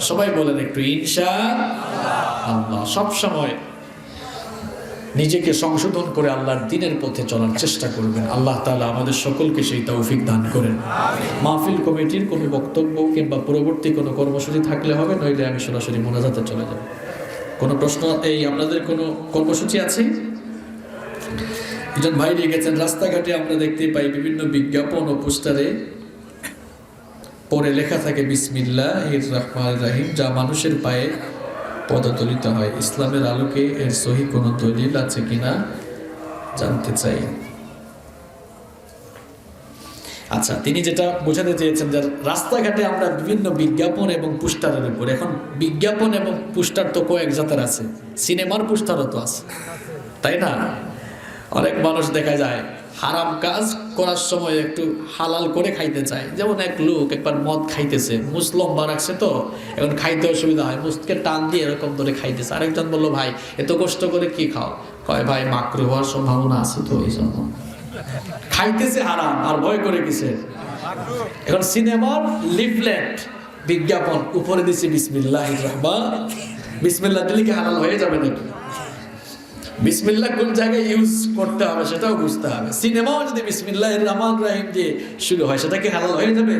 সবাই বলেন একটু ইনশাআল্লাহ। সব সময় নিজেকে সংশোধন করে আল্লাহর দ্বীনের পথে চলার চেষ্টা করবেন। আল্লাহ তাআলা আমাদের সকলকে সেই তৌফিক দান করেন। মাহফিল কমিটির কোনো বক্তব্য কিংবা পরবর্তী কোনো কর্মসূচি থাকলে হবে, নইলে আমি সরাসরি মোনাজাতে চলে যাব। কোনো প্রশ্ন, এই আপনাদের কোনো কর্মসূচি আছে? একজন ভাই লিখেছেন, রাস্তাঘাটে আমরা দেখতে পাই বিভিন্ন বিজ্ঞাপন ও পোস্টারে পরে লেখা থাকে বিসমিল্লাহির রহমানির রহিম, যা মানুষের পায়ে পদদলিত হয়। ইসলামের আলোকে এর সহি কোনো দলিল আছে কিনা জানতে চাই। আচ্ছা, তিনি যেটা বোঝাতে চেয়েছেন যে রাস্তাঘাটে আমরা বিভিন্ন বিজ্ঞাপন এবং পোস্টারের উপর, এখন বিজ্ঞাপন এবং পোস্টার তো কয়েক জাতের আছে, সিনেমার পোস্টারও তো আছে, তাই না? অনেক মানুষ দেখা যায় হারাম কাজ করার সময় একটু হালাল করে খাইতে চায়। যেমন এক লোক একবার মদ খাইতেছে, মুসলম্বা রাখছে তো এখন খাইতে অসুবিধা হয়, মুসকে টান দিয়ে এরকম ধরে খাইতেছে। আরেকজন বললো ভাই এত কষ্ট করে কি খাও? কয় ভাই মাকরু হওয়ার সম্ভাবনা আছে তো এই জন্য খাইতেছে হারাম, আর ভয় করে গেছে। এখন সিনেমার লিফলেট বিজ্ঞাপন উপরে দিছে বিসমিল্লাহির রহমান, বিসমিল্লাহ দিলে কি হালাল হয়ে যাবে নাকি? বিসমিল্লাহ কোন জায়গায় ইউজ করতে হবে সেটাও বুঝতে হবে। সিনেমাও যদি বিসমিল্লাহির রহমান রহিম দিয়ে শুরু হয় সেটা কি হালাল হয়ে যাবে?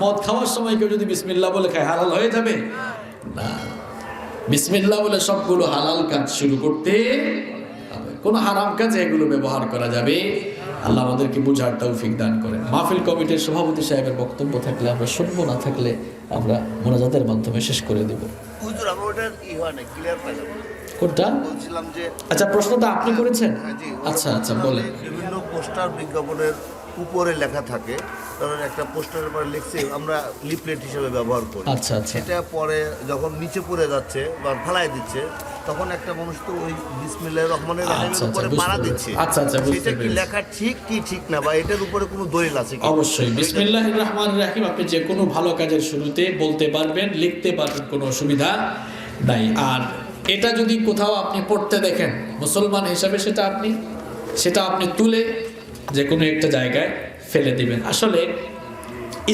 মদ খাওয়ার সময় কেউ যদি বিসমিল্লাহ বলে খায় হালাল হয়ে যাবে না। বিসমিল্লাহ বলে সবগুলো হালাল কাজ শুরু করতে হবে, কোনো হারাম কাজে এগুলো ব্যবহার করা যাবে। আল্লাহ আমাদেরকে বুঝার তৌফিক দান করেন। মাহফিল কমিটির সভাপতি সাহেবের বক্তব্য থাকলে আমরা শুনবো, না থাকলে আমরা মোনাজাতের মাধ্যমে শেষ করে দেব। হুজুর আমার ওটা কি হয় না ক্লিয়ার পাইলাম কোনটা? বলছিলাম যে আচ্ছা, প্রশ্নটা আপনি করেছেন? হ্যাঁ, জি, আচ্ছা আচ্ছা বলেন। বিভিন্ন পোস্টার বিজ্ঞাপনের উপরে লেখা থাকে, ধরেন একটা পোস্টারের পরে লিখছে আমরা লিফলেট হিসেবে ব্যবহার করি। আচ্ছা আচ্ছা এটা পরে যখন নিচে পড়ে যাচ্ছে বা ফেলাই দিচ্ছে তখন একটা মানুষ তো ওই বিসমিল্লাহির রহমানির রহিমের আচ্ছা, উপরে বুঝতে মারা পেরেছি। দিচ্ছে। আচ্ছা, আচ্ছা, বুঝতে সেটা কি পেরেছি। লেখা ঠিক কি ঠিক না, বা এটার উপরে কোনো দলিল আছে কি? অবশ্যই বিসমিল্লাহির রহমানির রহিম আপনি যে কোনো ভালো কাজের শুরুতে বলতে পারবেন, লিখতে পারবেন, কোনো অসুবিধা নাই। আর এটা যদি কোথাও আপনি পড়তে দেখেন মুসলমান হিসাবে সেটা আপনি তুলে যে কোনো একটা জায়গায় ফেলে দিবেন। আসলে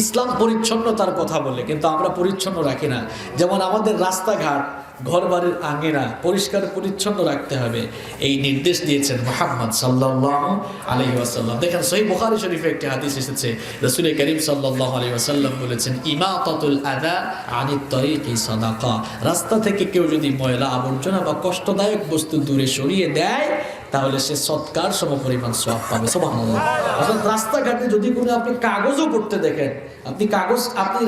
ইসলাম পরিচ্ছন্নতার কথা বলে, কিন্তু আমরা পরিচ্ছন্ন রাখি না। যেমন আমাদের রাস্তাঘাট, ঘর বাড়ির আঙিনা পরিষ্কার পরিচ্ছন্ন রাখতে হবে, এই নির্দেশ দিয়েছেন মুহাম্মদ সাল্লাল্লাহু আলাইহি ওয়াসাল্লাম। দেখেন সহিহ বুখারী শরীফে একটি হাদিস এসেছে, রাসূল করিম সাল্লাল্লাহু আলাইহি ওয়াসাল্লাম বলেছেন ইমাতাতুল আযা আনিত তারিকি সাদাকা। রাস্তা থেকে কেউ যদি ময়লা আবর্জনা বা কষ্টদায়ক বস্তু দূরে সরিয়ে দেয় তাহলে সে সৎকার সমপরিমাণ সওয়াব পাবে। সুবহানাল্লাহ। অর্থাৎ রাস্তাঘাটে যদি কোনো আপনি কাগজও পড়তে দেখেন, আপনি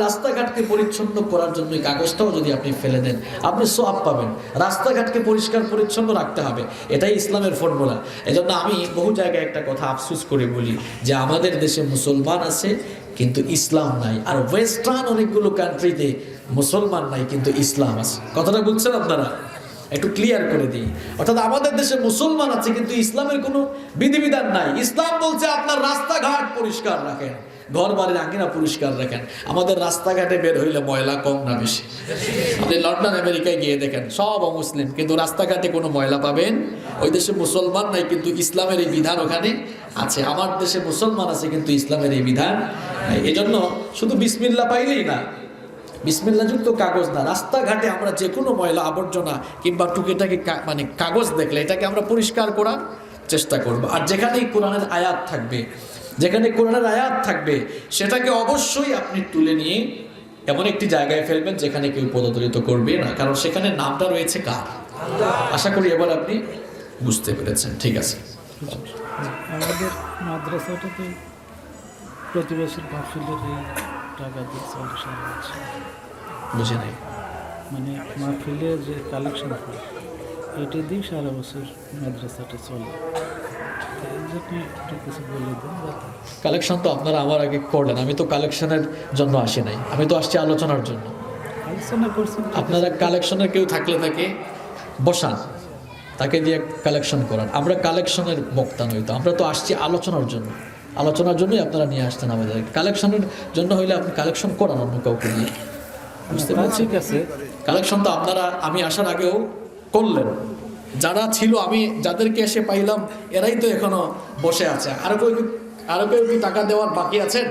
রাস্তাঘাটকে পরিচ্ছন্ন করার জন্য এই কাগজটাও যদি আপনি ফেলে দেন আপনি সওয়াব পাবেন। রাস্তাঘাটকে পরিষ্কার পরিচ্ছন্ন রাখতে হবে, এটাই ইসলামের ফর্মুলা। এজন্য আমি বহু জায়গায় একটা কথা আফসোস করে বলি যে আমাদের দেশে মুসলমান আছে কিন্তু ইসলাম নাই, আর ওয়েস্টার্ন অনেকগুলো কান্ট্রিতে মুসলমান নাই কিন্তু ইসলাম আছে। কথাটা বুঝছেন আপনারা? একটু ক্লিয়ার করে দিই। অর্থাৎ আমাদের দেশে মুসলমান আছে কিন্তু ইসলামের কোনো বিধিবিধান নাই। ইসলাম বলছে আপনার রাস্তাঘাট পরিষ্কার রাখেন, ঘর বাড়ির আঙিনা পরিষ্কার রাখেন। আমাদের রাস্তাঘাটে বের হইলে ময়লা কম না বেশি? আপনি লন্ডন আমেরিকায় গিয়ে দেখেন সব অমুসলিম কিন্তু রাস্তাঘাটে কোনো ময়লা পাবেন? ওই দেশে মুসলমান নাই কিন্তু ইসলামের এই বিধান ওখানে আছে। আমার দেশে মুসলমান আছে কিন্তু ইসলামের এই বিধান নাই। এজন্য শুধু বিসমিল্লাহ পাইলেই না, বিসমিল্লাহ যুক্ত কাগজ না, রাস্তাঘাটে আমরা যে কোনো ময়লা আবর্জনা কিংবা টুকিটাকি মানে কাগজ দেখলে এটাকে আমরা পরিষ্কার করার চেষ্টা করব। আর যেখানেই কোরআনের আয়াত থাকবে, সেটাকে অবশ্যই আপনি তুলে নিয়ে এমন একটি জায়গায় ফেলবেন যেখানে কেউ পদদলিত করবে না, কারণ সেখানে নামটা রয়েছে কার। আশা করি এবার আপনি বুঝতে পেরেছেন। ঠিক আছে। আমাদের মাদ্রাসাটাতে প্রতি বছর মাহফিলের এই টাকা দিয়ে চলে সারা বছর। বুঝে নাই মানে মাহফিলের যে কালেকশন হয় এটা দিয়ে সারা বছর মাদ্রাসাটা চলে। তো এই জন্য একটু কিছু বলে দেন যাতে। কালেকশন তো আপনারা আমার আগে করলেন, আমি তো কালেকশনের জন্য আসি নাই, আমি তো আসছি আলোচনার জন্য। আলোচনা করছেন আপনারা কালেকশনের কেউ থাকলে তাকে বসান, তাকে দিয়ে কালেকশন করান। আমরা কালেকশনের বক্তা নই তো, আমরা তো আসছি আলোচনার জন্যই আপনারা নিয়ে আসতেন আমাদের। কালেকশনের জন্য হইলে আপনি কালেকশন করান অন্য কাউকে দিয়ে, বুঝতে পারছি? ঠিক আছে। কালেকশন তো আপনারা আমি আসার আগেও করলেন, যারা ছিল আমি যাদেরকে এসে পাইলাম এরাই তো এখনো বসে আছে। আরো কেউ কি টাকা দেওয়ার বাকি আছেন?